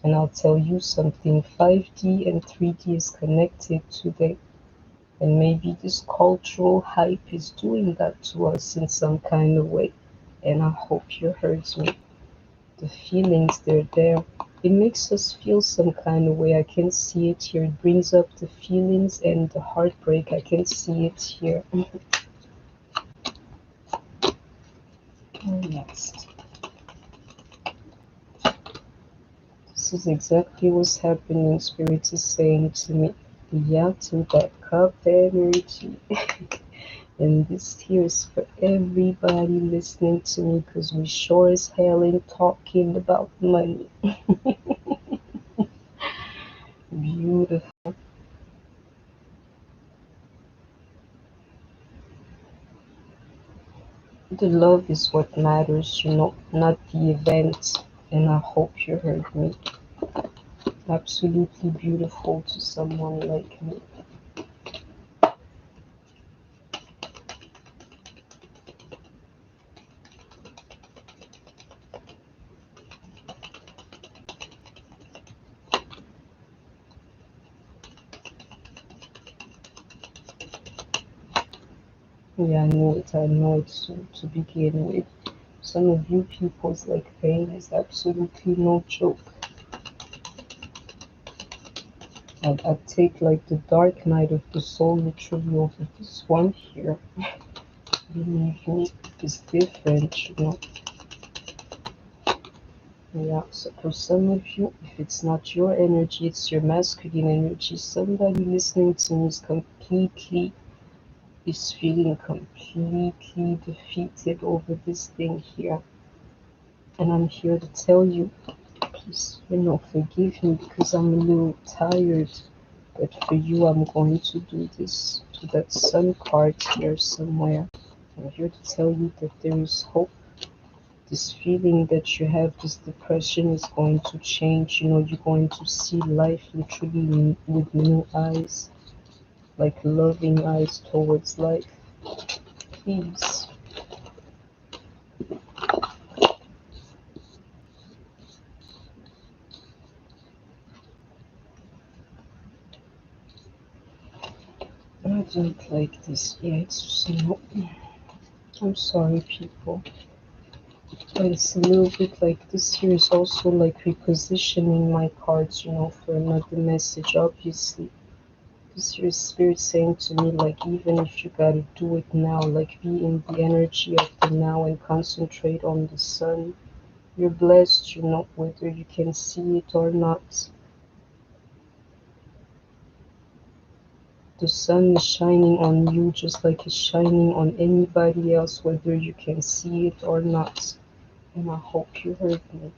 And I'll tell you something, 5D and 3D is connected today. And maybe this cultural hype is doing that to us in some kind of way. And I hope you heard me. The feelings, they're there. It makes us feel some kind of way. I can see it here. It brings up the feelings and the heartbreak. I can see it here. Next. This is exactly what's happening. Spirit is saying to me, yeah, to that cup energy. And this here is for everybody listening to me, because we sure as hell ain't talking about money. Beautiful. The love is what matters, not the event. And I hope you heard me. Absolutely beautiful to someone like me. Yeah, I know it to begin with. Some of you people's like pain is absolutely no joke. I'd take like the dark night of the soul literally over this one here. Believe me, it's different. Yeah, so for some of you, if it's not your energy, it's your masculine energy. Somebody listening to me is feeling completely defeated over this thing here. And I'm here to tell you, please, forgive me because I'm a little tired. But for you, I'm going to do this to that sun card here somewhere. I'm here to tell you that there is hope. This feeling that you have, this depression is going to change. You're going to see life literally with new eyes, like loving eyes towards life. Please. I don't like this. Yeah, it's just I'm sorry, people. But it's a little bit like this here is also like repositioning my cards, for another message, obviously. This here is spirit saying to me, like, even if you gotta do it now, like, be in the energy of the now and concentrate on the sun. You're blessed, whether you can see it or not. The sun is shining on you just like it's shining on anybody else, whether you can see it or not. And I hope you heard me.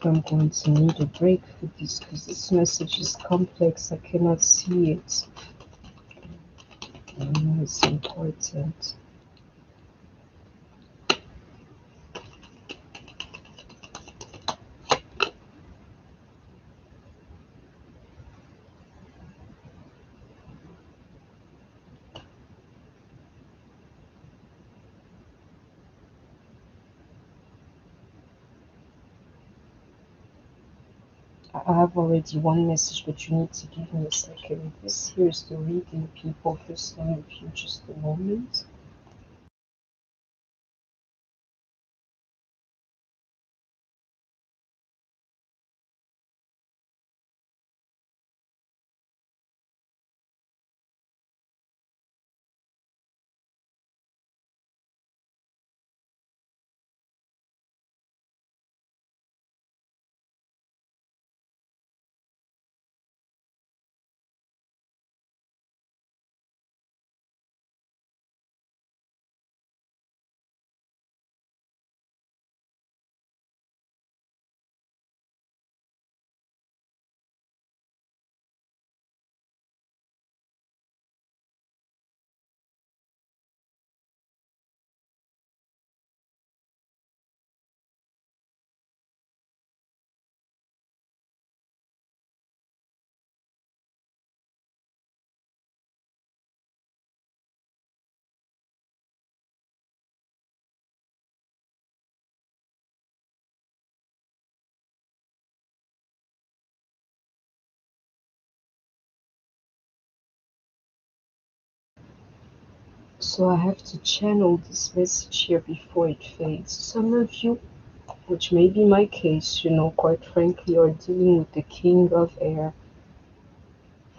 I'm going to need a break for this because this message is complex. I cannot see it. I know it's important. I have already one message, but you need to give me a second. This here is the reading, people. For some of you, just a moment. So I have to channel this message here before it fades. Some of you, which may be my case, quite frankly, are dealing with the King of Air.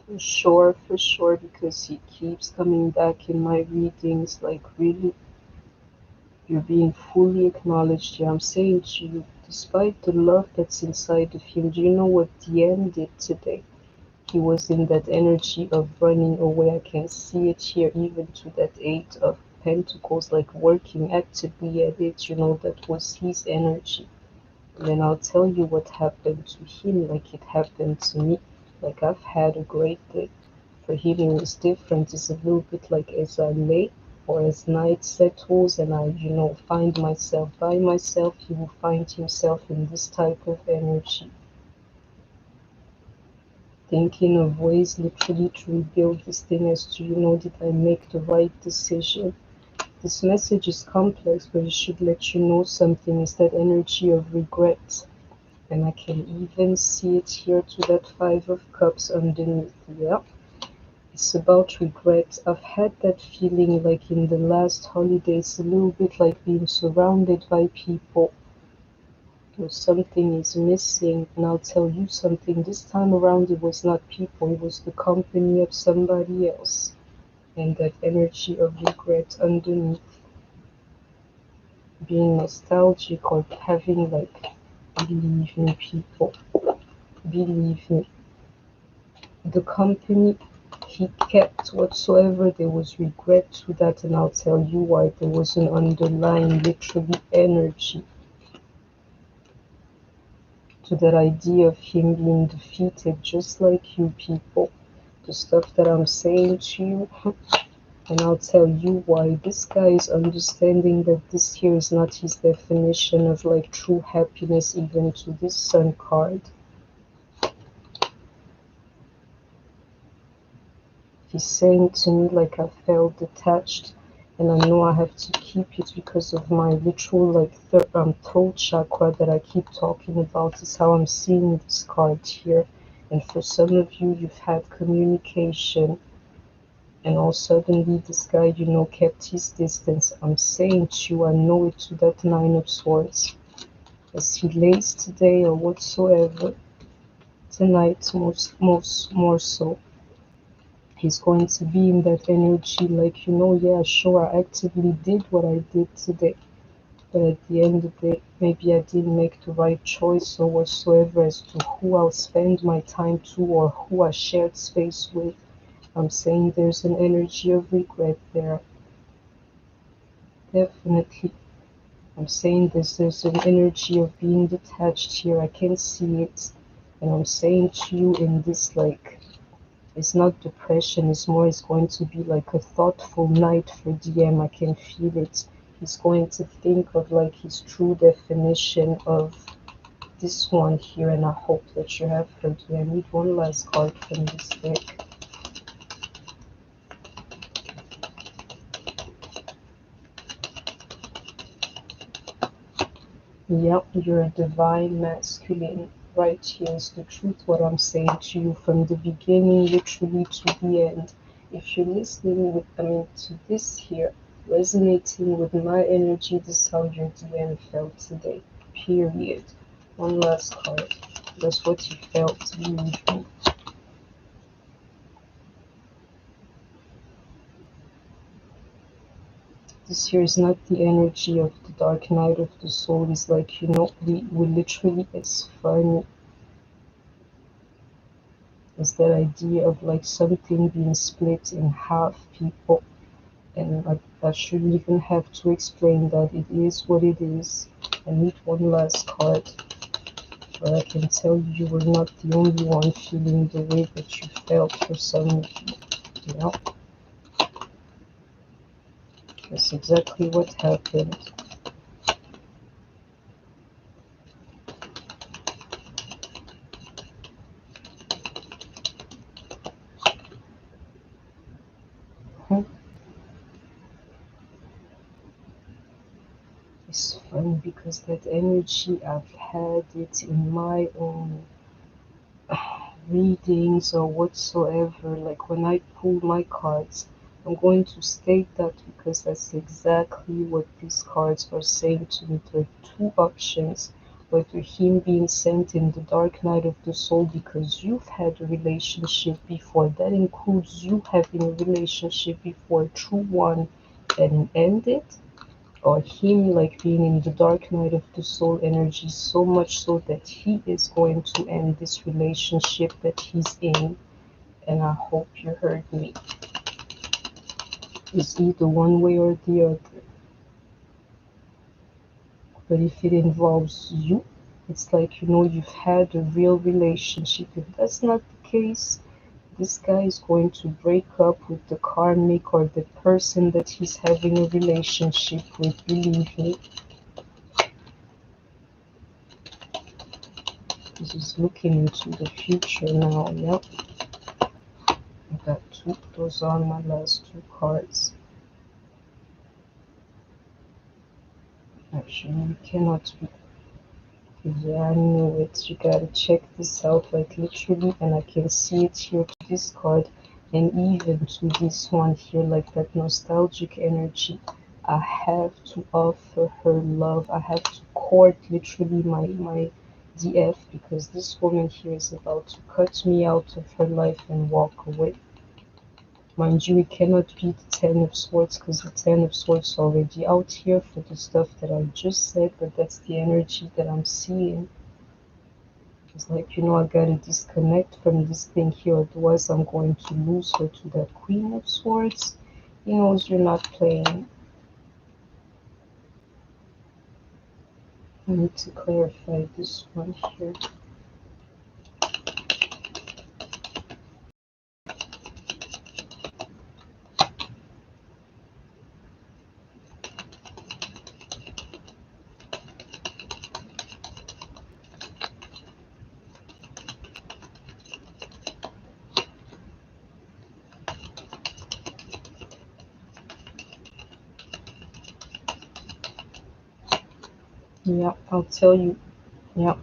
For sure, because he keeps coming back in my readings. Like, really, you're being fully acknowledged here. I'm saying to you, despite the love that's inside of him, do you know what Dien did today? He was in that energy of running away. I can see it here, even to that Eight of Pentacles, like working actively at it. That was his energy. And then I'll tell you what happened to him, like it happened to me. Like, I've had a great day. For him, it was different. It's a little bit like as I lay or as night settles and I, find myself by myself, he will find himself in this type of energy, thinking of ways literally to rebuild this thing as to, did I make the right decision? This message is complex, but it should let you know something. Is that energy of regret. And I can even see it here to that Five of Cups underneath. Yeah, it's about regret. I've had that feeling like in the last holidays, a little bit like being surrounded by people. Something is missing, and I'll tell you something. This time around, it was not people, it was the company of somebody else. And that energy of regret underneath, being nostalgic or having like, believe me, people, believe me, the company he kept whatsoever, there was regret to that, and I'll tell you why. There was an underlying literally energy to that idea of him being defeated, just like you people. The stuff that I'm saying to you, and I'll tell you why. This guy is understanding that this here is not his definition of like true happiness, even to this Sun card. He's saying to me like I felt detached, and I know I have to keep it because of my literal like throat chakra that I keep talking about. Is how I'm seeing this card here. And for some of you, you've had communication, and all suddenly this guy, kept his distance. I'm saying to you, I know it to that Nine of Swords. As he lays today or whatsoever, tonight more so, he's going to be in that energy like, yeah, sure, I actively did what I did today, but at the end of the day, maybe I didn't make the right choice or whatsoever as to who I'll spend my time to or who I shared space with. I'm saying there's an energy of regret there, definitely. I'm saying there's an energy of being detached here. I can see it. And I'm saying to you in this, like, it's not depression, it's more, it's going to be like a thoughtful night for DM. I can feel it. He's going to think of like his true definition of this one here, and I hope that you have heard me. I need one last card from this deck. Yep, you're a divine masculine. Right here is the truth, what I'm saying to you from the beginning, literally to the end. If you're listening with, to this here, resonating with my energy, this is how your DM felt today. Period. One last card. That's what he felt, believe me. This here is not the energy of the dark night of the soul. It's like, we literally, it's funny. It's that idea of like something being split in half, people. And I shouldn't even have to explain that. It is what it is. I need one last card. But I can tell you, you were not the only one feeling the way that you felt for some of you. You know? That's exactly what happened. It's funny because that energy, I've had it in my own readings or whatsoever. Like when I pull my cards, I'm going to state that because that's exactly what these cards are saying to me. There are two options, whether him being sent in the dark night of the soul because you've had a relationship before, that includes you having a relationship before, a true one, and ended, or him like being in the dark night of the soul energy, so much so that he is going to end this relationship that he's in. And I hope you heard me. It's either one way or the other. But if it involves you, it's like, you've had a real relationship. If that's not the case, this guy is going to break up with the karmic or the person that he's having a relationship with, believe me. This is looking into the future now. Yep. I got two. Those are my last two cards. Actually, you cannot be. Yeah, I knew it. You gotta check this out, like literally, and I can see it here to this card, and even to this one here, like that nostalgic energy. I have to offer her love. I have to court literally my DF because this woman here is about to cut me out of her life and walk away. Mind you, it cannot be the Ten of Swords because the Ten of Swords is already out here for the stuff that I just said, but that's the energy that I'm seeing. It's like, I gotta disconnect from this thing here, otherwise I'm going to lose her to that Queen of Swords. He knows you're not playing. I need to clarify this one here. Yeah, I'll tell you. Yeah,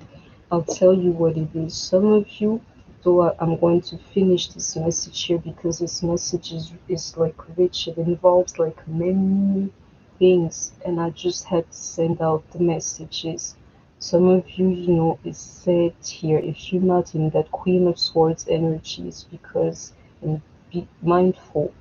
I'll tell you what it is. Some of you, though, I'm going to finish this message here because this message is like rich. It involves like many things, and I just had to send out the messages. Some of you, it's said here, if you're not in that Queen of Swords energy, it's because, and be mindful,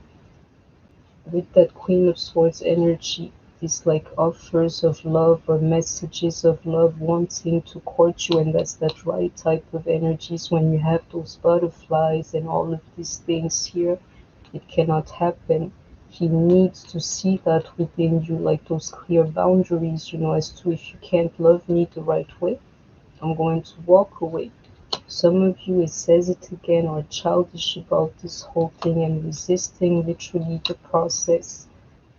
with that Queen of Swords energy, it's like offers of love or messages of love wanting to court you, and that's that right type of energies. When you have those butterflies and all of these things here, it cannot happen. he needs to see that within you, like those clear boundaries, as to if you can't love me the right way, I'm going to walk away. Some of you, it says it again, are childish about this whole thing and resisting literally the process.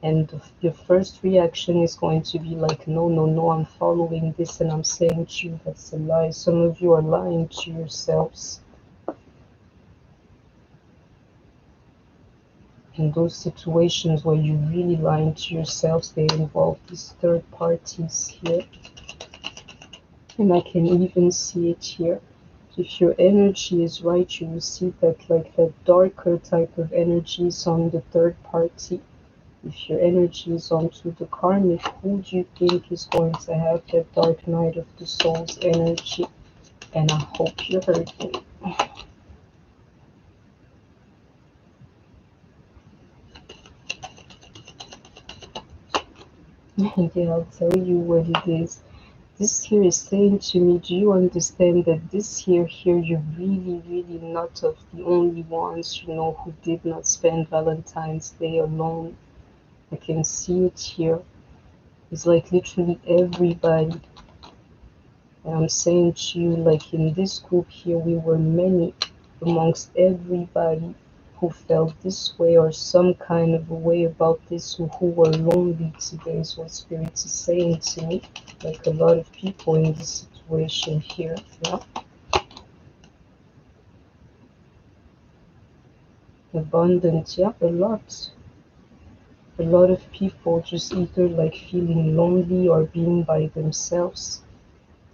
And your first reaction is going to be like, no, no, no, I'm following this and I'm saying to you that's a lie. Some of you are lying to yourselves. In those situations where you're really lying to yourselves, they involve these third parties here. And I can even see it here. If your energy is right, you will see that like that darker type of energy is on the third party. If your energy is onto the karmic, who do you think is going to have that dark night of the soul's energy? And I hope you heard me. Yeah, I'll tell you what it is. This here is saying to me, do you understand that this year here, you're really, really not of the only ones, who did not spend Valentine's Day alone. I can see it here. It's like literally everybody. And I'm saying to you, like in this group here, we were many amongst everybody who felt this way or some kind of a way about this, who were lonely today, is what Spirit is saying to me. Like a lot of people in this situation here. Yeah. Abundant, yeah, a lot. A lot of people just either like feeling lonely or being by themselves.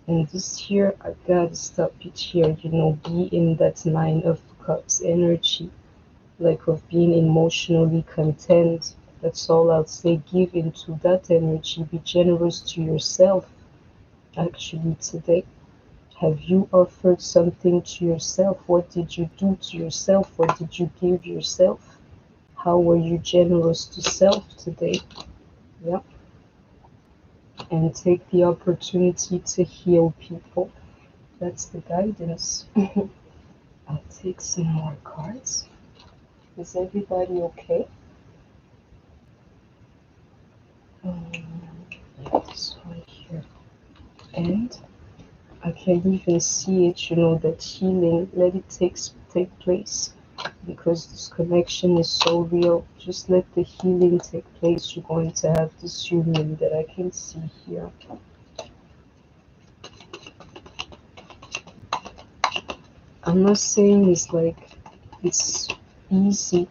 And this here, I gotta stop it here, be in that Nine of Cups energy, like of being emotionally content. That's all I'll say. Give into that energy. Be generous to yourself, actually, today. Have you offered something to yourself? What did you do to yourself? What did you give yourself? How were you generous to self today? Yeah. And take the opportunity to heal people. That's the guidance. I'll take some more cards. Is everybody okay? Yeah, this one here. And I can even see it, that healing, let it take place. Because this connection is so real. Just let the healing take place. You're going to have this union that I can see here. I'm not saying it's easy.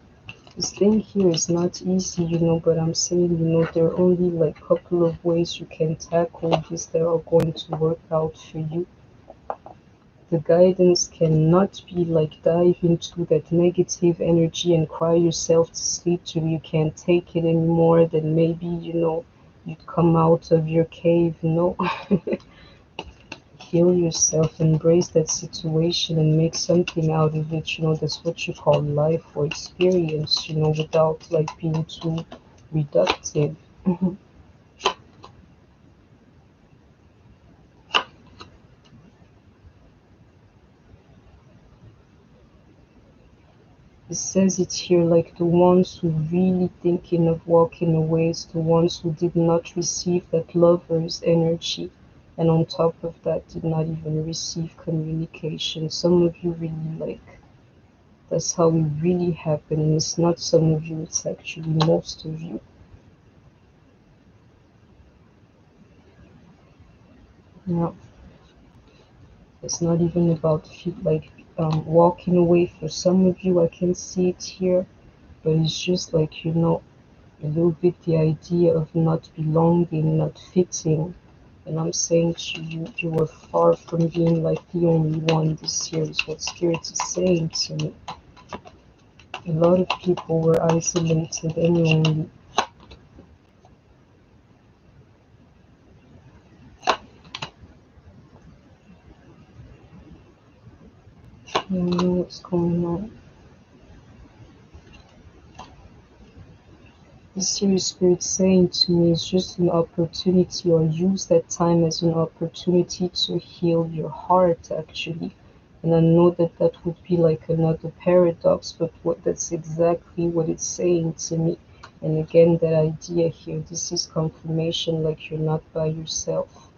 This thing here is not easy, but I'm saying, there are only like a couple of ways you can tackle this that are going to work out for you. The guidance cannot be like dive into that negative energy and cry yourself to sleep till you can't take it anymore. Then maybe, you'd come out of your cave. No. Heal yourself, embrace that situation and make something out of it. That's what you call life or experience, without like being too reductive. It says it here, like the ones who really thinking of walking away is the ones who did not receive that lover's energy, and on top of that did not even receive communication. Some of you really like, that's how it really happened, and it's not some of you, it's actually most of you. Yeah. It's not even about walking away. For some of you, I can see it here, but it's just like, a little bit the idea of not belonging, not fitting. And I'm saying to you, you are far from being like the only one. This year is what Spirit is saying to me. A lot of people were isolated and lonely. I don't know what's going on. The serious Spirit saying to me is just an opportunity, or use that time as an opportunity to heal your heart, actually. And I know that that would be like another paradox, but that's exactly what it's saying to me. And again, that idea here, this is confirmation like you're not by yourself.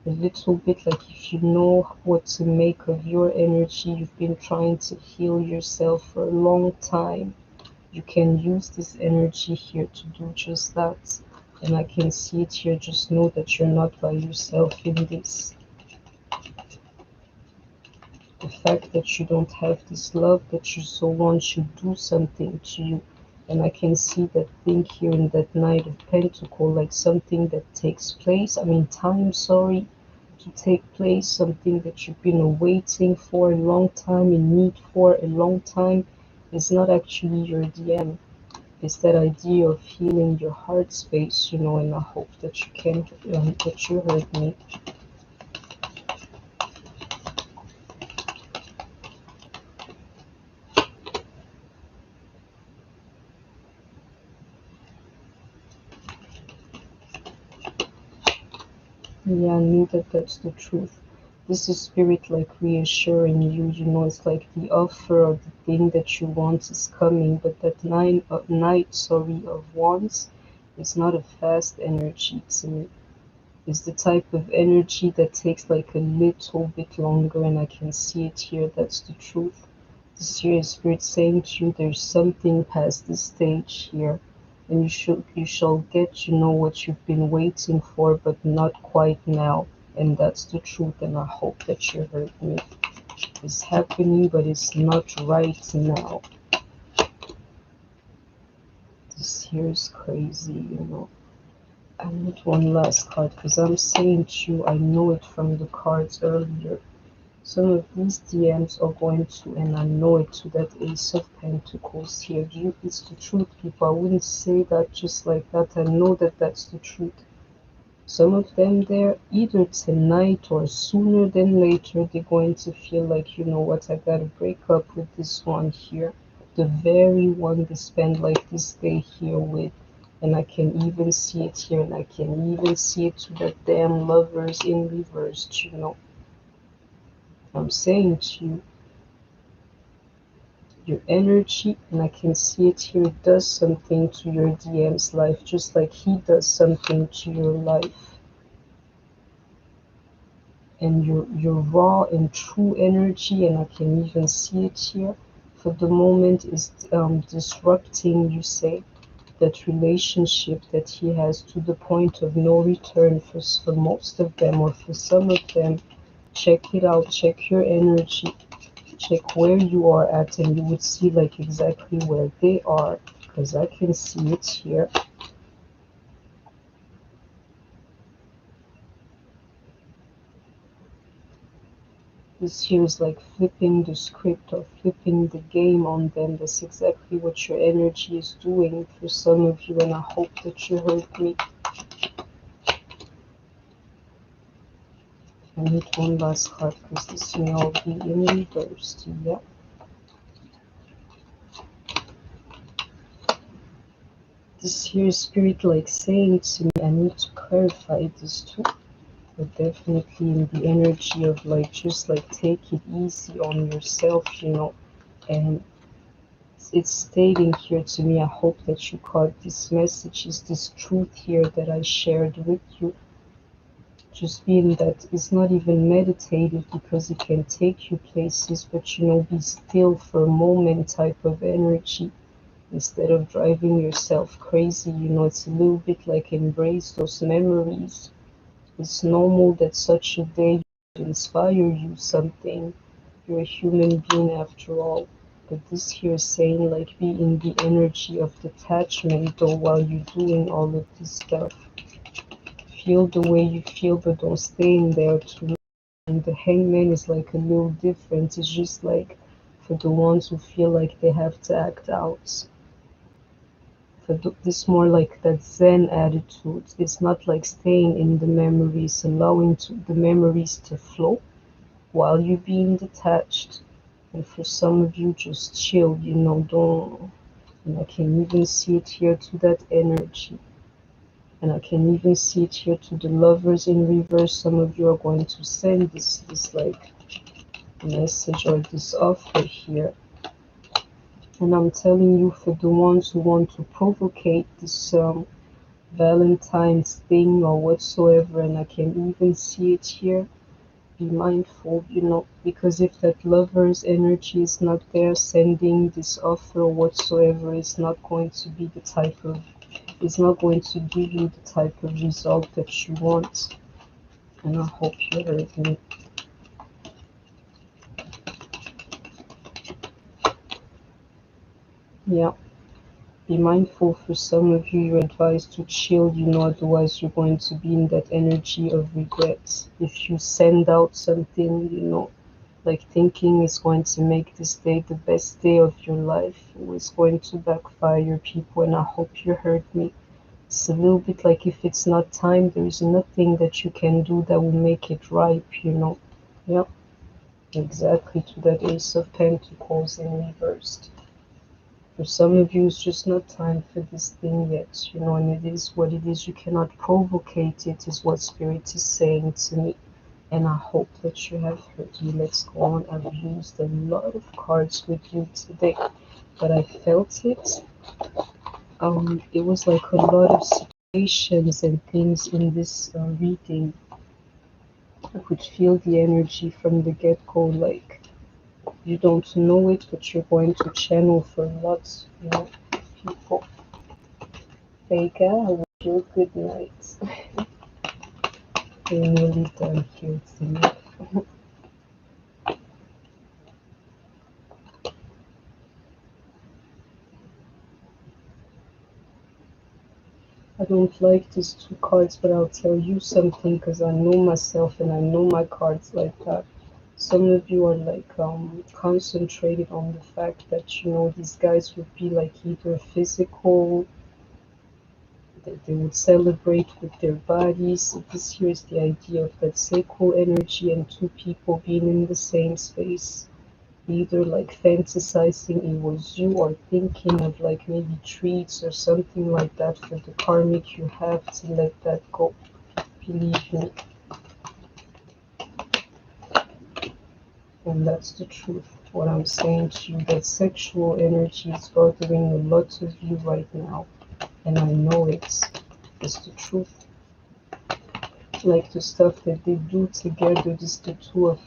A little bit like if you know what to make of your energy, you've been trying to heal yourself for a long time, you can use this energy here to do just that. And I can see it here. Just know that you're not by yourself in this. The fact that you don't have this love that you so want should do something to you. And I can see that thing here in that Knight of Pentacles, like something that takes place, time, sorry, to take place, something that you've been waiting for a long time, in need for a long time, is not actually your DM. It's that idea of healing your heart space, and I hope that you can, that you heard me. Yeah, I knew that that's the truth. This is spirit like reassuring you, it's like the offer or the thing that you want is coming, but that night, of wands is not a fast energy to me. It's the type of energy that takes like a little bit longer, and I can see it here. That's the truth. This here is spirit saying to you there's something past this stage here, and you shall get what you've been waiting for, but not quite now. And that's the truth, and I hope that you heard me. It's happening, but it's not right now. This here is crazy. I need one last card because I'm saying to you, I know it from the cards earlier. Some of these DMs are going to, and I know it, to that Ace of Pentacles here. It's the truth, people. I wouldn't say that just like that. I know that that's the truth. Some of them, they're either tonight or sooner than later, they're going to feel like, you know what, I gotta break up with this one here. The very one they spend like this day here with. And I can even see it here, and I can even see it to the damn lovers in reverse. I'm saying to you, your energy, and I can see it here, it does something to your DM's life, just like he does something to your life. And your raw and true energy, and I can even see it here, for the moment is disrupting, you say, that relationship that he has, to the point of no return for most of them, or for some of them. Check it out, check your energy, check where you are at, and you would see like exactly where they are, because I can see it here. This here is like flipping the script or flipping the game on them. That's exactly what your energy is doing for some of you, and I hope that you heard me. I need one last card because this may all be in reverse. Yeah. This here is spirit like saying to me, I need to clarify this too. But definitely in the energy of like, just like take it easy on yourself. And it's stating here to me, I hope that you caught this message, is this truth here that I shared with you. Just being that it's not even meditative because it can take you places, but be still for a moment type of energy instead of driving yourself crazy. It's a little bit like embrace those memories. It's normal that such a day would inspire you something. You're a human being after all. But this here is saying like be in the energy of detachment though while you're doing all of this stuff. Feel the way you feel, but don't stay in there too long. And the hangman is like a little different. It's just like for the ones who feel like they have to act out. For this more like that Zen attitude. It's not like staying in the memories, allowing the memories to flow while you're being detached. And for some of you, just chill, don't. And I can even see it here to that energy. And I can even see it here to the lovers in reverse. Some of you are going to send this like message or this offer here. And I'm telling you, for the ones who want to provocate this Valentine's thing or whatsoever, and I can even see it here, be mindful, because if that lover's energy is not there, sending this offer or whatsoever is not going to be the type of, it's not going to give you the type of result that you want. And I hope you heard me. Yeah. Be mindful, for some of you, you're advised to chill, otherwise you're going to be in that energy of regret. If you send out something, like thinking it's going to make this day the best day of your life, it's going to backfire, people, and I hope you heard me. It's a little bit like if it's not time, there is nothing that you can do that will make it ripe. Yep, exactly, to that Ace of Pentacles in reversed. For some of you, it's just not time for this thing yet, and it is what it is. You cannot provocate it, is what Spirit is saying to me. And I hope that you have heard me. Let's go on. I've used a lot of cards with you today, but I felt it. It was like a lot of situations and things in this reading. I could feel the energy from the get-go, like you don't know it, but you're going to channel for lots, people. Segal, I wish you a good night. We're nearly done here today. I don't like these two cards, but I'll tell you something, because I know myself and I know my cards like that. Some of you are like concentrated on the fact that these guys would be like either physical, that they would celebrate with their bodies. This here is the idea of that sacral energy and two people being in the same space, either like fantasizing it was you or thinking of like maybe treats or something like that. For the karmic, you have to let that go, believe me. And that's the truth. What I'm saying to you, that sexual energy is bothering a lot of you right now, and I know it's the truth. Like the stuff that they do together, this the two of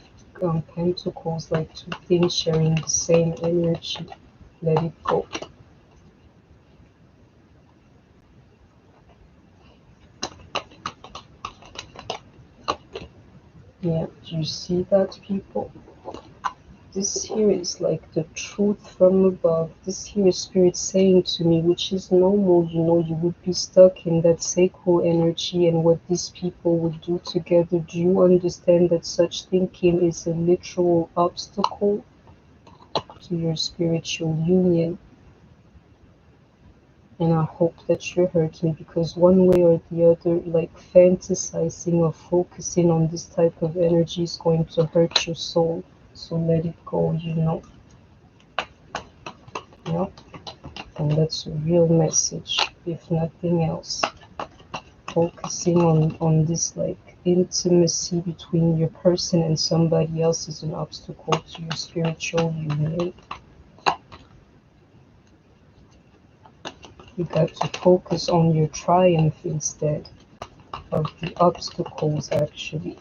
pentacles, like two things sharing the same energy. Let it go. Yeah, do you see that, people? This here is like the truth from above. This here is Spirit saying to me, which is normal, you would be stuck in that sacral energy and what these people would do together. Do you understand that such thinking is a literal obstacle to your spiritual union? And I hope that you heard me, because one way or the other, like fantasizing or focusing on this type of energy is going to hurt your soul. So let it go. Yeah, and that's a real message, if nothing else. Focusing on this like intimacy between your person and somebody else is an obstacle to your spiritual union. You got to focus on your triumph instead of the obstacles, actually.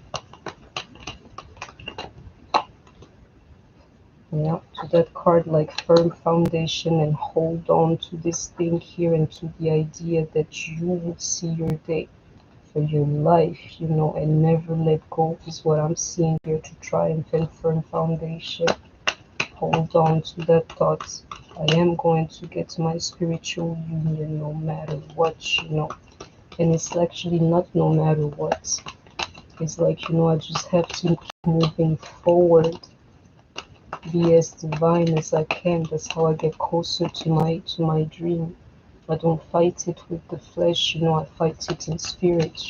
Yeah, to that card, like firm foundation, and hold on to this thing here and to the idea that you would see your day for your life, and never let go is what I'm seeing here. To triumph and firm foundation. Hold on to that thought. I am going to get my spiritual union no matter what, and it's actually not no matter what. It's like, I just have to keep moving forward, be as divine as I can. That's how I get closer to my dream. I don't fight it with the flesh, I fight it in spirit.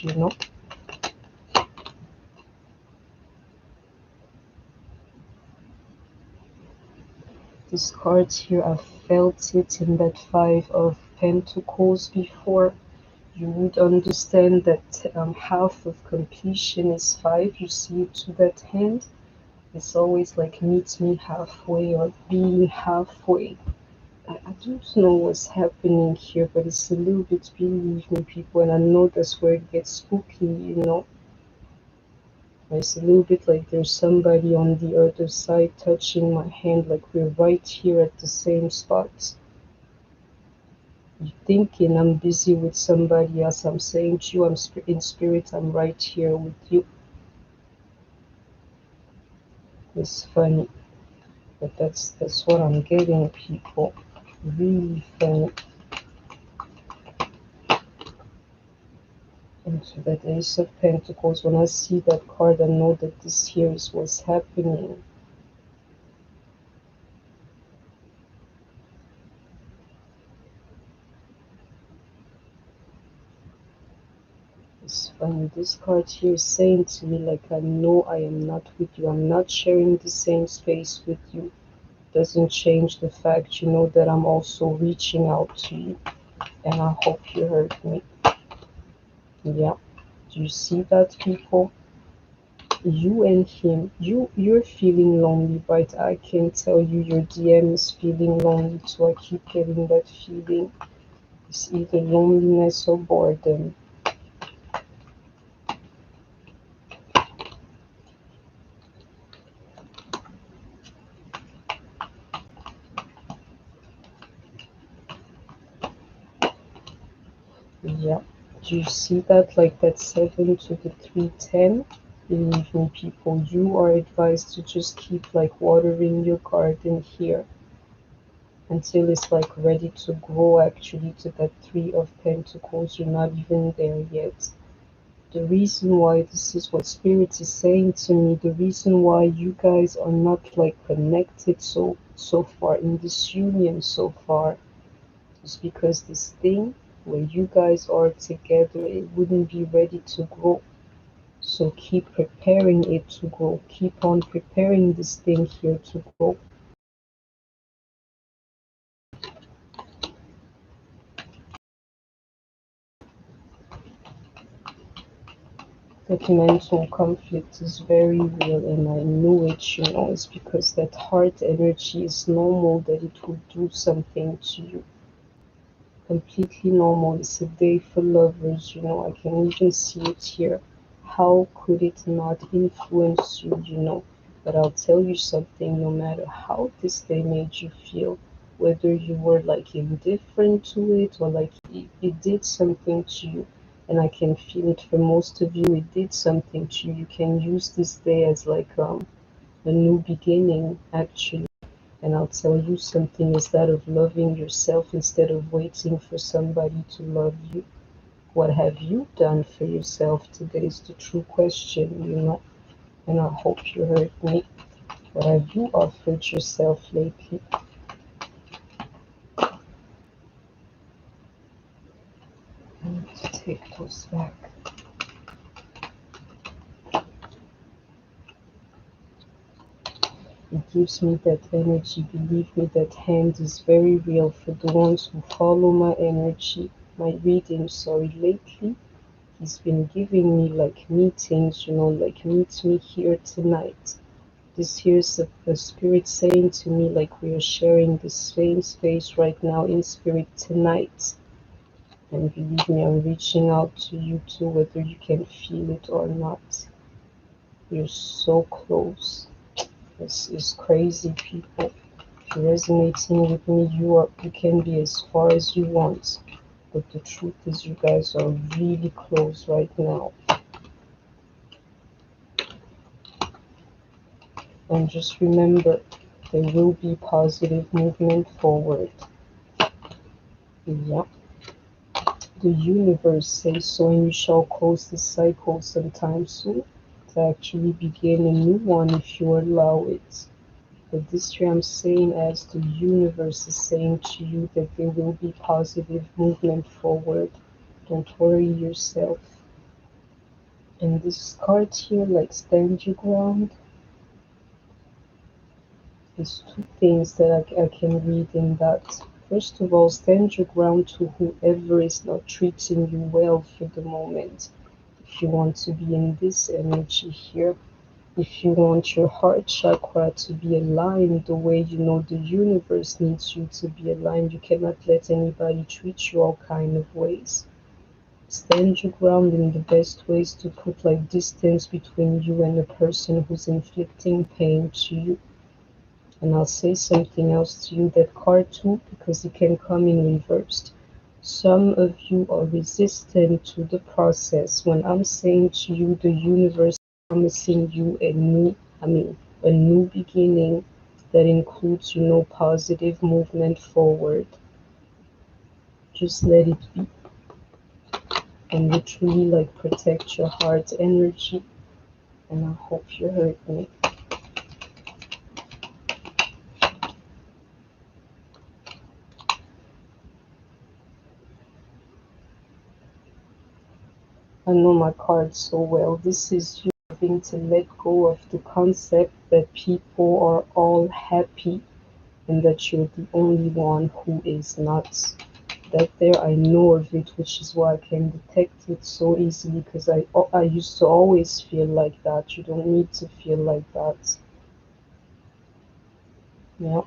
This card here, I felt it in that Five of Pentacles before. You would understand that half of completion is 5. You see it to that hand. It's always like meet me halfway or being halfway. don't know what's happening here, but it's a little bit, believe me, people, and I know that's where it gets spooky, you know. It's a little bit like there's somebody on the other side touching my hand, like we're right here at the same spot. You're thinking I'm busy with somebody else. I'm saying to you, in spirit, I'm right here with you. It's funny, but that's what I'm getting, people. Really funny. And so that Ace of Pentacles, when I see that card, I know that this here is what's happening. It's funny. This card here is saying to me, like, I know I am not with you. I'm not sharing the same space with you. Doesn't change the fact, you know, that I'm also reaching out to you. And I hope you heard me. Yeah. Do you see that, people? You and him, you're feeling lonely, but I can tell you your DM is feeling lonely too. I keep getting that feeling. It's either loneliness or boredom. Yeah. Do you see that? Like that 7 to the 310? Believe me, people, you are advised to just keep like watering your garden here until it's like ready to grow actually to that 3 of Pentacles. You're not even there yet. The reason why this is what Spirit is saying to me, the reason why you guys are not like connected so far in this union so far is because this thing where you guys are together, it wouldn't be ready to grow. So keep preparing it to grow. Keep on preparing this thing here to grow. That mental conflict is very real, and I know it, you know, it's because that heart energy is normal that it will do something to you. Completely normal. It's a day for lovers, you know. I can even see it here. How could it not influence you, you know? But I'll tell you something, no matter how this day made you feel, whether you were like indifferent to it or like it did something to you, and I can feel it for most of you, it did something to you. You can use this day as like a new beginning, actually. And I'll tell you something is that of loving yourself instead of waiting for somebody to love you. What have you done for yourself today is the true question, you know. And I hope you heard me. What have you offered yourself lately? I need to take those back. It gives me that energy. Believe me, that hand is very real for the ones who follow my energy, my reading, sorry, lately. He's been giving me like meetings, you know, like meet me here tonight. This here's a spirit saying to me like we are sharing the same space right now in spirit tonight. And believe me, I'm reaching out to you too, whether you can feel it or not. You're so close. This is crazy, people. If you're resonating with me, you can be as far as you want. But the truth is you guys are really close right now. And just remember, there will be positive movement forward. Yeah. The universe says so, and you shall close this cycle sometime soon to actually begin a new one if you allow it. But this year I'm saying, as the universe is saying to you, that there will be positive movement forward. Don't worry yourself. And this card here, like stand your ground, there's two things that I can read in that. First of all, stand your ground to whoever is not treating you well for the moment. If you want to be in this energy here, If you want your heart chakra to be aligned the way you know the universe needs you to be aligned, you cannot let anybody treat you all kind of ways. Stand your ground in the best ways to put like distance between you and the person who's inflicting pain to you. And I'll say something else to you, that card too, because it can come in reversed. Some of you are resistant to the process. When I'm saying to you, the universe is promising you a new beginning that includes, positive movement forward. Just let it be. And literally like protect your heart energy. And I hope you heard me. I know my cards so well. This is you having to let go of the concept that people are all happy and that you're the only one who is not. That there, I know of it, which is why I can detect it so easily, because I used to always feel like that. You don't need to feel like that. Yeah.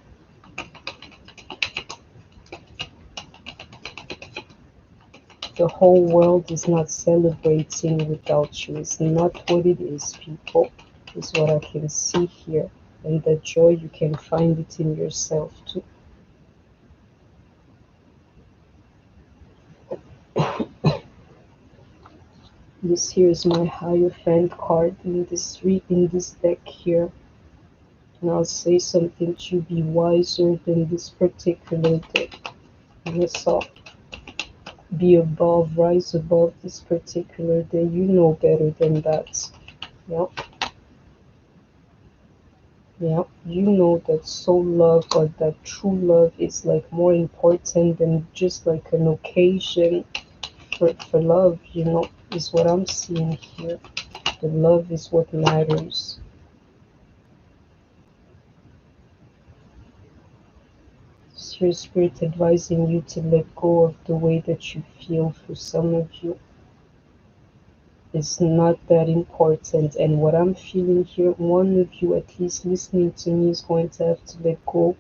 The whole world is not celebrating without you. It's not what it is, people. Is what I can see here. And that joy, you can find it in yourself too. This here is my Hierophant card in this deck here. And I'll say something to be wiser than this particular deck. Yes, so be above, rise above this particular day. You know better than that. Yeah. Yeah, you know that soul love or that true love is like more important than just like an occasion for love, is what I'm seeing here. The love is what matters. It's your spirit advising you to let go of the way that you feel. For some of you, it's not that important. And what I'm feeling here, one of you at least listening to me is going to have to let go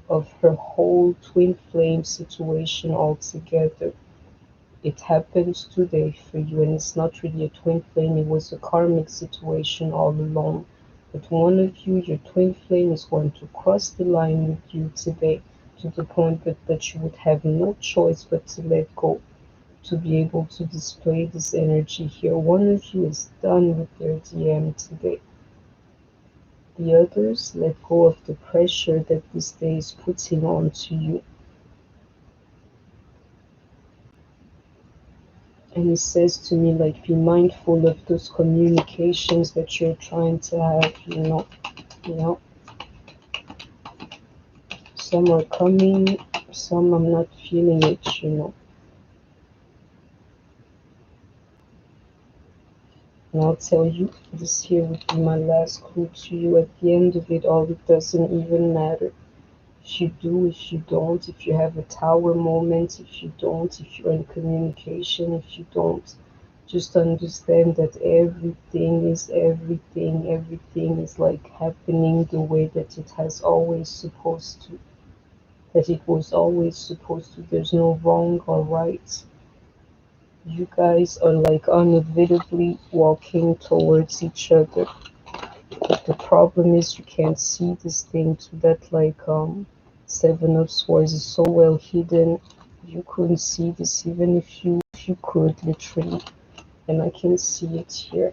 of her whole twin flame situation altogether. It happens today for you, and it's not really a twin flame, it was a karmic situation all along. But one of you, your twin flame, is going to cross the line with you today, to the point that you would have no choice but to let go, to be able to display this energy here. One of you is done with their DM today. The others, let go of the pressure that this day is putting onto you. And it says to me, like, be mindful of those communications that you're trying to have, Some are coming, some I'm not feeling it. And I'll tell you, this here would be my last clue to you. At the end of it all, it doesn't even matter. If you do, if you don't, if you have a tower moment, if you don't, if you're in communication, if you don't, just understand that everything is like happening the way that it has always supposed to, that it was always supposed to. There's no wrong or right. You guys are like unavoidably walking towards each other. The problem is you can't see this thing to that like Seven of Swords is so well hidden. You couldn't see this even if you could literally. And I can see it here.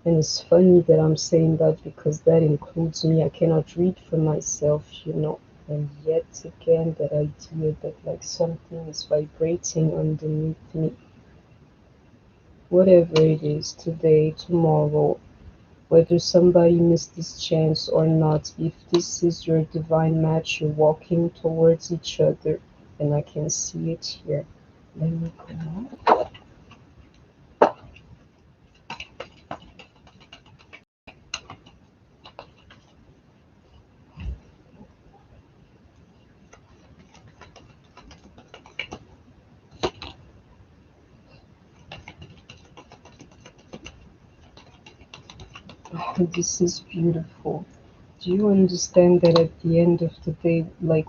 And it's funny that I'm saying that because that includes me. I cannot read for myself. And yet again, that idea that like something is vibrating underneath me. Whatever it is, today, tomorrow, whether somebody missed this chance or not, if this is your divine match, you're walking towards each other, and I can see it here. Let me come on. This is beautiful. Do you understand that at the end of the day, like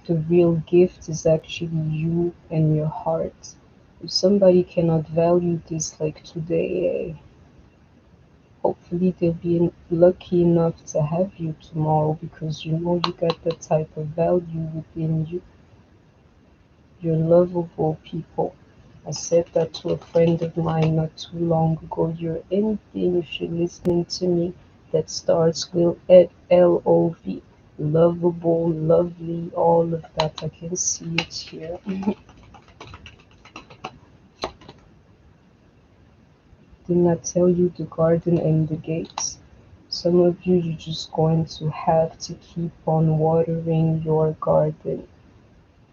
the real gift is actually you and your heart? If somebody cannot value this like today, hopefully they'll be lucky enough to have you tomorrow because you know you got that type of value within you. You're lovable people. I said that to a friend of mine not too long ago. You're anything if you're listening to me that starts with LOV. Lovable, lovely, all of that. I can see it here. Didn't I tell you the garden and the gates? Some of you, you're just going to have to keep on watering your garden.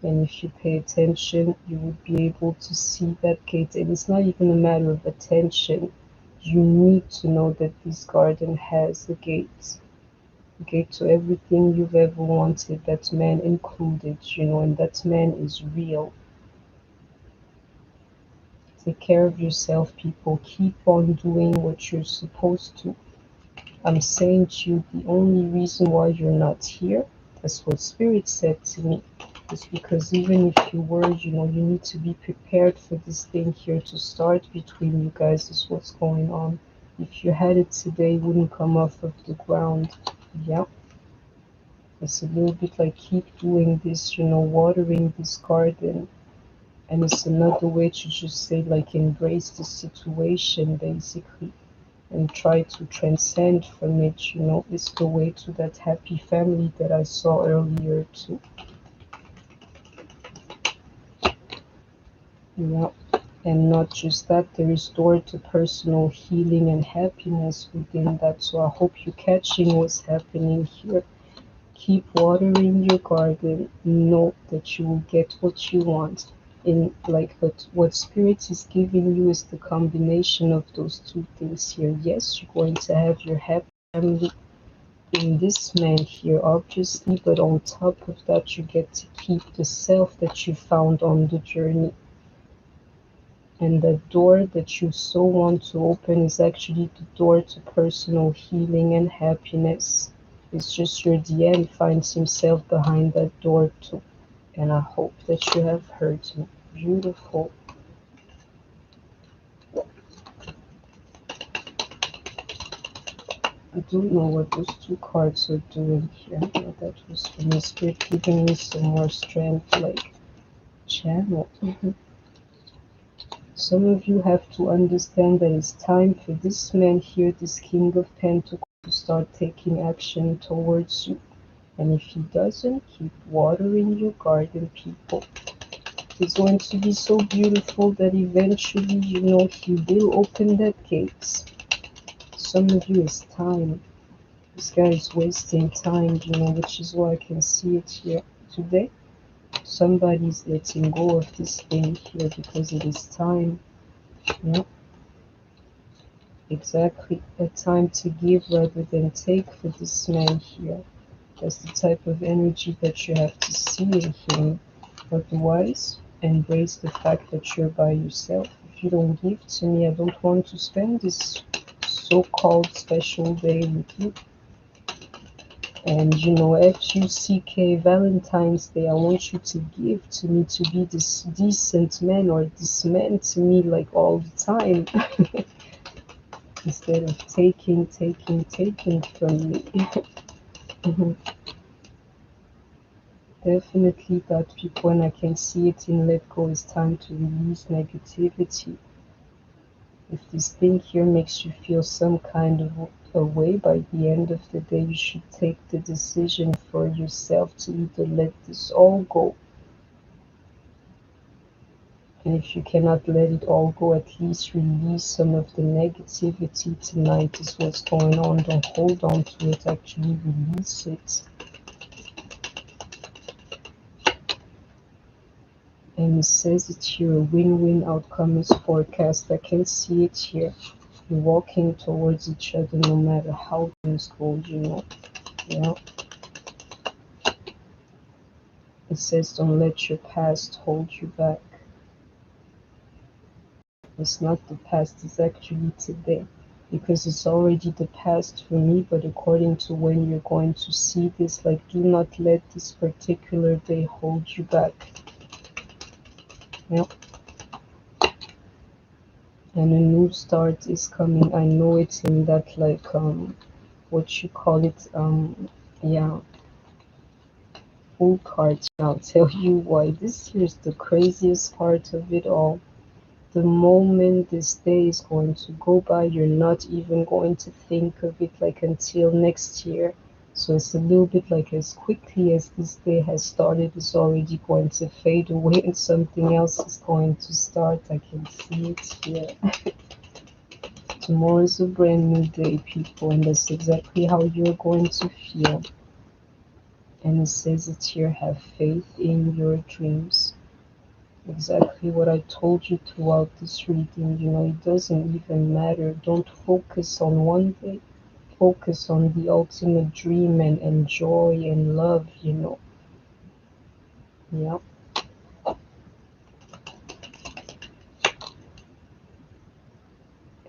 And if you pay attention, you would be able to see that gate. And it's not even a matter of attention. You need to know that this garden has a gate to everything you've ever wanted, that man included, and that man is real. Take care of yourself, people. Keep on doing what you're supposed to. I'm saying to you, the only reason why you're not here, that's what Spirit said to me, is because even if you were, you need to be prepared for this thing here to start between you guys, is what's going on. If you had it today, it wouldn't come off of the ground. Yeah, it's a little bit like keep doing this, watering this garden. And it's another way to just say, like, embrace the situation, basically, and try to transcend from it, is the way to that happy family that I saw earlier too. Yeah. And not just that, there is door to personal healing and happiness within that. So I hope you're catching what's happening here. Keep watering your garden. Know that you will get what you want. But what spirit is giving you is the combination of those two things here. Yes, you're going to have your happy family in this man here, obviously, but on top of that, you get to keep the self that you found on the journey. And the door that you so want to open is actually the door to personal healing and happiness. It's just your DM finds himself behind that door too. And I hope that you have heard me. Beautiful. I don't know what those two cards are doing here. No, that was from the spirit giving me some more strength, like channel. Some of you have to understand that it's time for this man here, this King of Pentacles, to start taking action towards you. And if he doesn't, keep watering your garden, people. It's going to be so beautiful that eventually, he will open that gate. Some of you, it's time. This guy is wasting time, which is why I can see it here today. Somebody's letting go of this thing here because it is time. Yeah, exactly. A time to give rather than take for this man here. That's the type of energy that you have to see in him. Otherwise, embrace the fact that you're by yourself. If you don't give to me, I don't want to spend this so-called special day with you. And FUCK Valentine's Day, I want you to give to me, to be this decent man or this man to me like all the time. Instead of taking from me. Definitely that, people, and I can see it in let go. It's time to release negativity. If this thing here makes you feel some kind of a way, by the end of the day, you should take the decision for yourself to either let this all go. And if you cannot let it all go, at least release some of the negativity tonight is what's going on. Don't hold on to it, actually release it. And it says it here, a win-win outcome is forecast. I can see it here. You're walking towards each other no matter how things go, Yeah. It says don't let your past hold you back. It's not the past, it's actually today. because it's already the past for me, but according to when you're going to see this, like, do not let this particular day hold you back. Yep. And a new start is coming. I know it's in that, like, what you call it, yeah, full cards. I'll tell you why. This here's the craziest part of it all. The moment this day is going to go by, you're not even going to think of it like until next year. So it's a little bit like as quickly as this day has started, it's already going to fade away and something else is going to start. I can see it here. Tomorrow is a brand new day, people, and that's exactly how you're going to feel. And it says it here, have faith in your dreams. Exactly what I told you throughout this reading. It doesn't even matter. Don't focus on one day. Focus on the ultimate dream and enjoy and love. Yeah.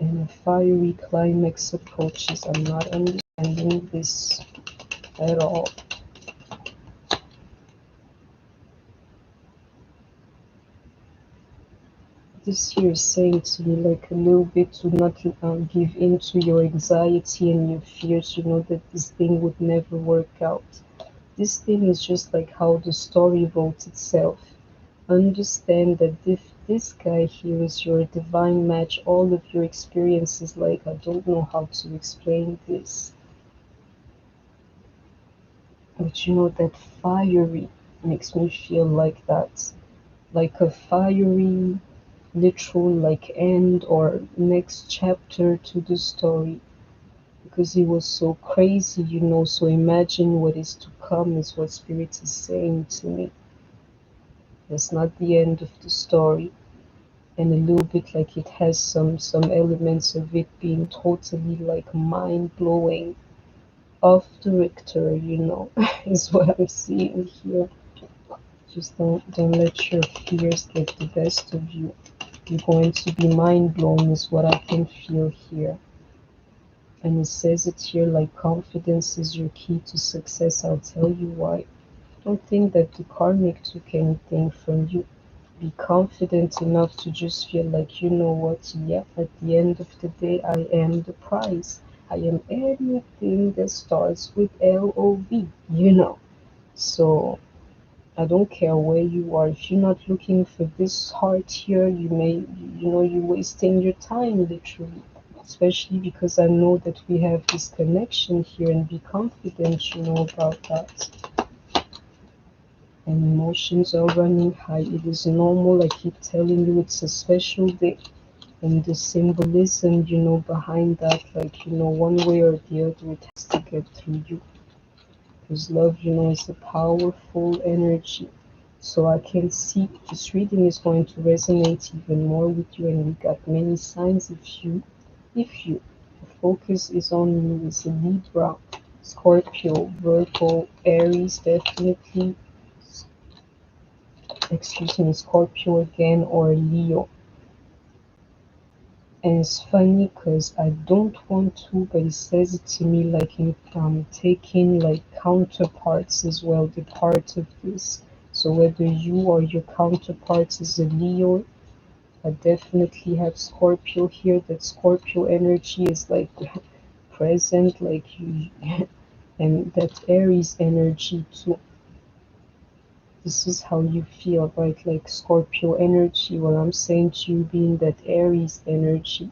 And a fiery climax approaches. I'm not understanding this at all. This here is saying to me like a little bit to not give in to your anxiety and your fears, that this thing would never work out. This thing is just like how the story wrote itself. Understand that if this guy here is your divine match, all of your experiences, like, I don't know how to explain this, but that fiery makes me feel like that, like a fiery literal like end or next chapter to the story, because it was so crazy, so imagine what is to come is what spirit is saying to me. That's not the end of the story, and a little bit like it has some elements of it being totally like mind blowing, off the Richter, is what I'm seeing here. Just don't let your fears get the best of you. You're going to be mind blown is what I can feel here. And it says it here like confidence is your key to success. I'll tell you why. Don't think that the karmic took anything from you. Be confident enough to just feel like, you know what, yeah, at the end of the day, I am the prize. I am anything that starts with LOV. So I don't care where you are. If you're not looking for this heart here, you're wasting your time, literally. Especially because I know that we have this connection here, and be confident, about that. And emotions are running high. It is normal. I keep telling you, it's a special day. And the symbolism, behind that, like, one way or the other, it has to get through you. Because love, is a powerful energy. So I can see this reading is going to resonate even more with you, and we got many signs. If you, the focus is on you, is a Libra, Scorpio, Virgo, Aries, definitely, excuse me, Scorpio again, or Leo. And it's funny because I don't want to, but it says it to me like in taking like counterparts as well, the part of this. So whether you or your counterparts is a Leo, I definitely have Scorpio here. That Scorpio energy is like present, like you, and that Aries energy too. This is how you feel, right? Like Scorpio energy, what I'm saying to you being that Aries energy.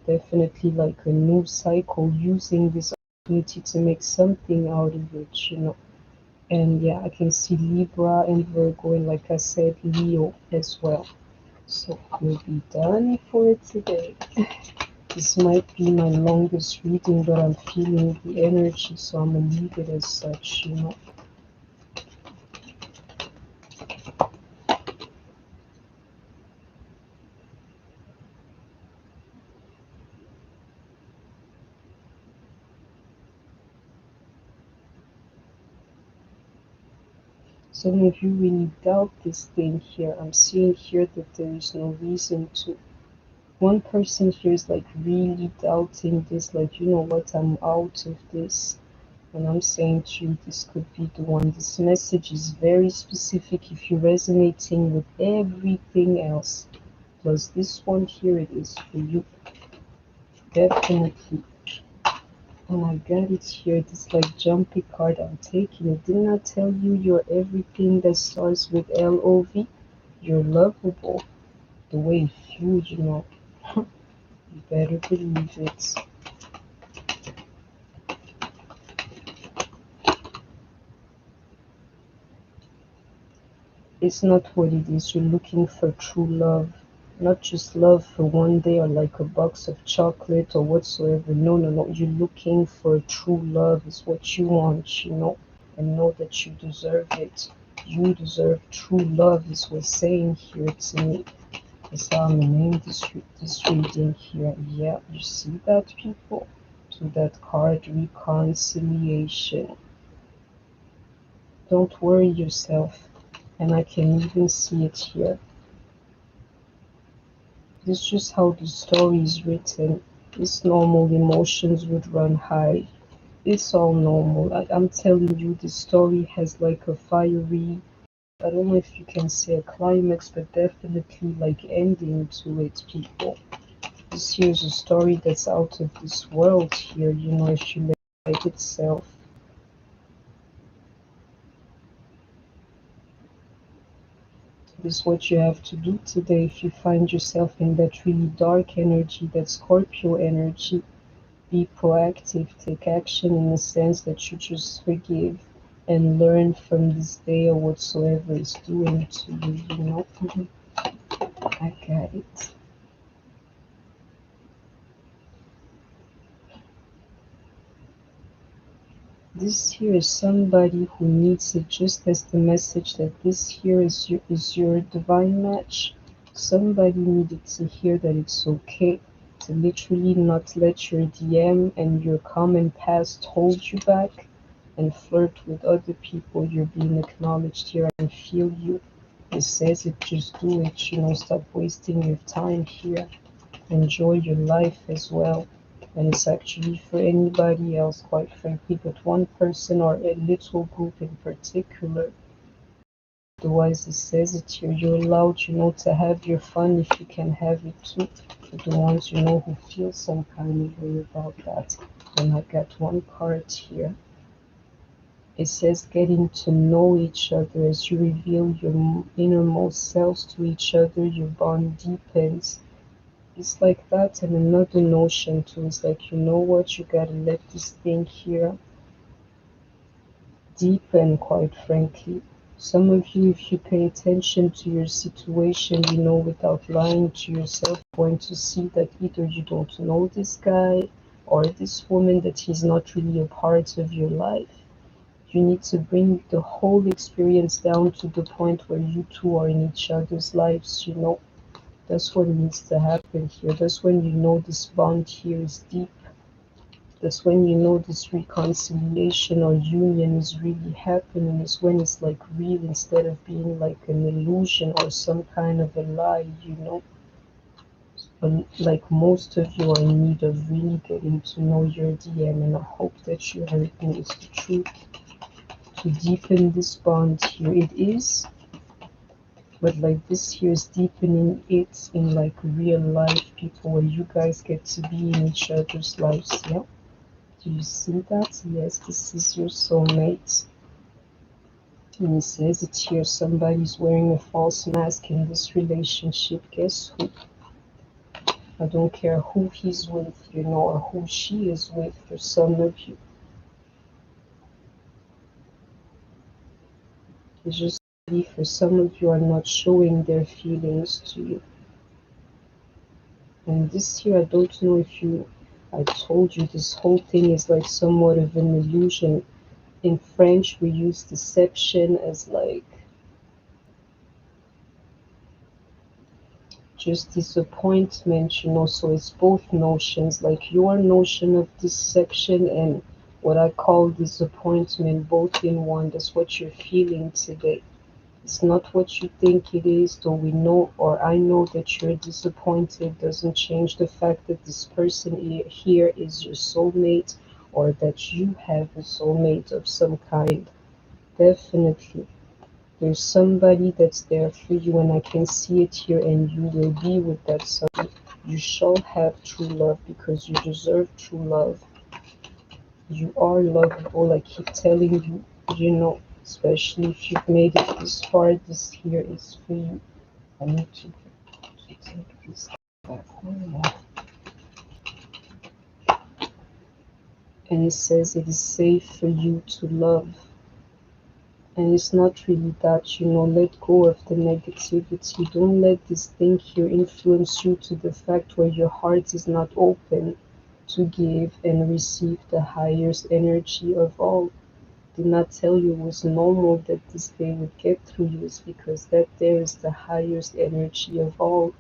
Definitely like a new cycle, using this opportunity to make something out of it. And yeah, I can see Libra and Virgo, and like I said, Leo as well. So we'll be done for today. This might be my longest reading, but I'm feeling the energy, so I'm gonna leave it as such. Some of you really doubt this thing here. I'm seeing here that there is no reason to. One person here is like really doubting this, like, you know what, I'm out of this. And I'm saying to you, this could be the one. This message is very specific if you're resonating with everything else. Plus this one here, it is for you. Definitely. And I got it here. This like jumpy card I'm taking it. Didn't I tell you you're everything that starts with LOV? You're lovable. The way you feel, you know. You better believe it. It's not what it is. You're looking for true love. Not just love for one day or like a box of chocolate or whatsoever. No, no, no. You're looking for true love is what you want, you know. And know that you deserve it. You deserve true love is what's saying here to me. That's how I'm gonna name this reading here. Yeah, you see that, people? To that card, reconciliation. Don't worry yourself. And I can even see it here. This is just how the story is written. It's normal, emotions would run high. It's all normal. I'm telling you, the story has like a fiery, I don't know if you can say a climax, but definitely like ending to it, people. This here is a story that's out of this world here, you know, if you let it itself. This is what you have to do today if you find yourself in that really dark energy, that Scorpio energy. Be proactive, take action in the sense that you just forgive and learn from this day or whatsoever it's doing to you, you know. I got it. This here is somebody who needs it, just as the message that this here is your divine match. Somebody needed to hear that it's okay to literally not let your DM and your common past hold you back and flirt with other people. You're being acknowledged here and feel you. It says it, just do it, you know, stop wasting your time here. Enjoy your life as well. And it's actually for anybody else, quite frankly, but one person or a little group in particular. Otherwise, it says it here. You're allowed, you know, to have your fun if you can have it too. But the ones, you know, who feel some kind of way about that. And I got one card here. It says getting to know each other as you reveal your innermost selves to each other, your bond deepens. It's like that, and another notion too is like, you know what, you gotta let this thing here deepen, quite frankly. Some of you, if you pay attention to your situation, you know, without lying to yourself, you're going to see that either you don't know this guy or this woman, that he's not really a part of your life. You need to bring the whole experience down to the point where you two are in each other's lives, you know. That's what needs to happen here. That's when you know this bond here is deep. That's when you know this reconciliation or union is really happening. Is when it's like real instead of being like an illusion or some kind of a lie, you know. But like most of you are in need of really getting to know your DM, and I hope that you heard me. It's the truth. To deepen this bond here, it is, but like this here is deepening it in like real life, people, where you guys get to be in each other's lives. Yeah, do you see that? Yes, this is your soulmate. And it says it here, somebody's wearing a false mask in this relationship. Guess who? I don't care who he's with, you know, or who she is with. For some of you, it's just, for some of you are not showing their feelings to you. And this here, I don't know if I told you, this whole thing is like somewhat of an illusion. In French, we use deception as like just disappointment, you know, so it's both notions, like your notion of deception and what I call disappointment, both in one. That's what you're feeling today. It's not what you think it is, though we know or I know that you're disappointed doesn't change the fact that this person here is your soulmate or that you have a soulmate of some kind. Definitely. There's somebody that's there for you, and I can see it here, and you will be with that somebody. You shall have true love because you deserve true love. You are lovable. I keep telling you, especially if you've made it this far, this here is for you. I need to take this back. And it says it is safe for you to love. And it's not really that, let go of the negativity. Don't let this thing here influence you to the fact where your heart is not open to give and receive the highest energy of all. Did not tell you it was normal that this day would get through you is because that there is the highest energy of all.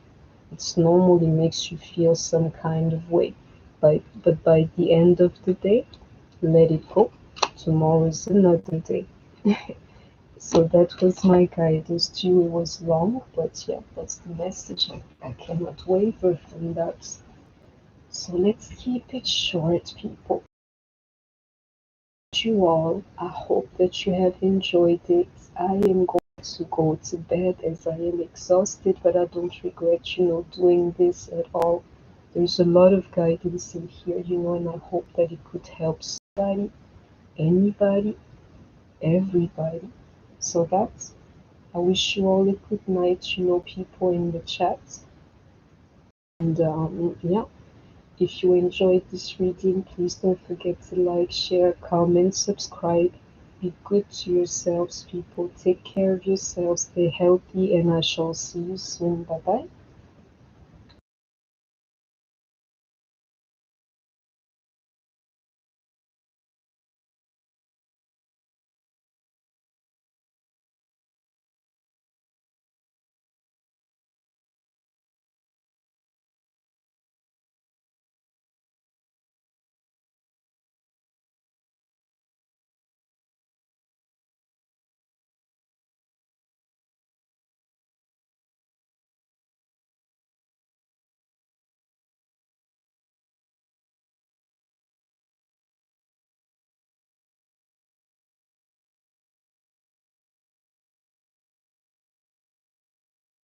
It's normal, it makes you feel some kind of way. But by the end of the day, let it go. Tomorrow is another day. So that was my guidance to you. It was long, but yeah, that's the message. I cannot waver from that. So let's keep it short, people. You all, I hope that you have enjoyed it. I am going to go to bed as I am exhausted, but I don't regret, doing this at all. There's a lot of guidance in here, and I hope that it could help somebody, anybody, everybody. So that's I wish you all a good night, people in the chat. And yeah, if you enjoyed this reading, please don't forget to like, share, comment, subscribe. Be good to yourselves, people. Take care of yourselves. Stay healthy, and I shall see you soon. Bye bye.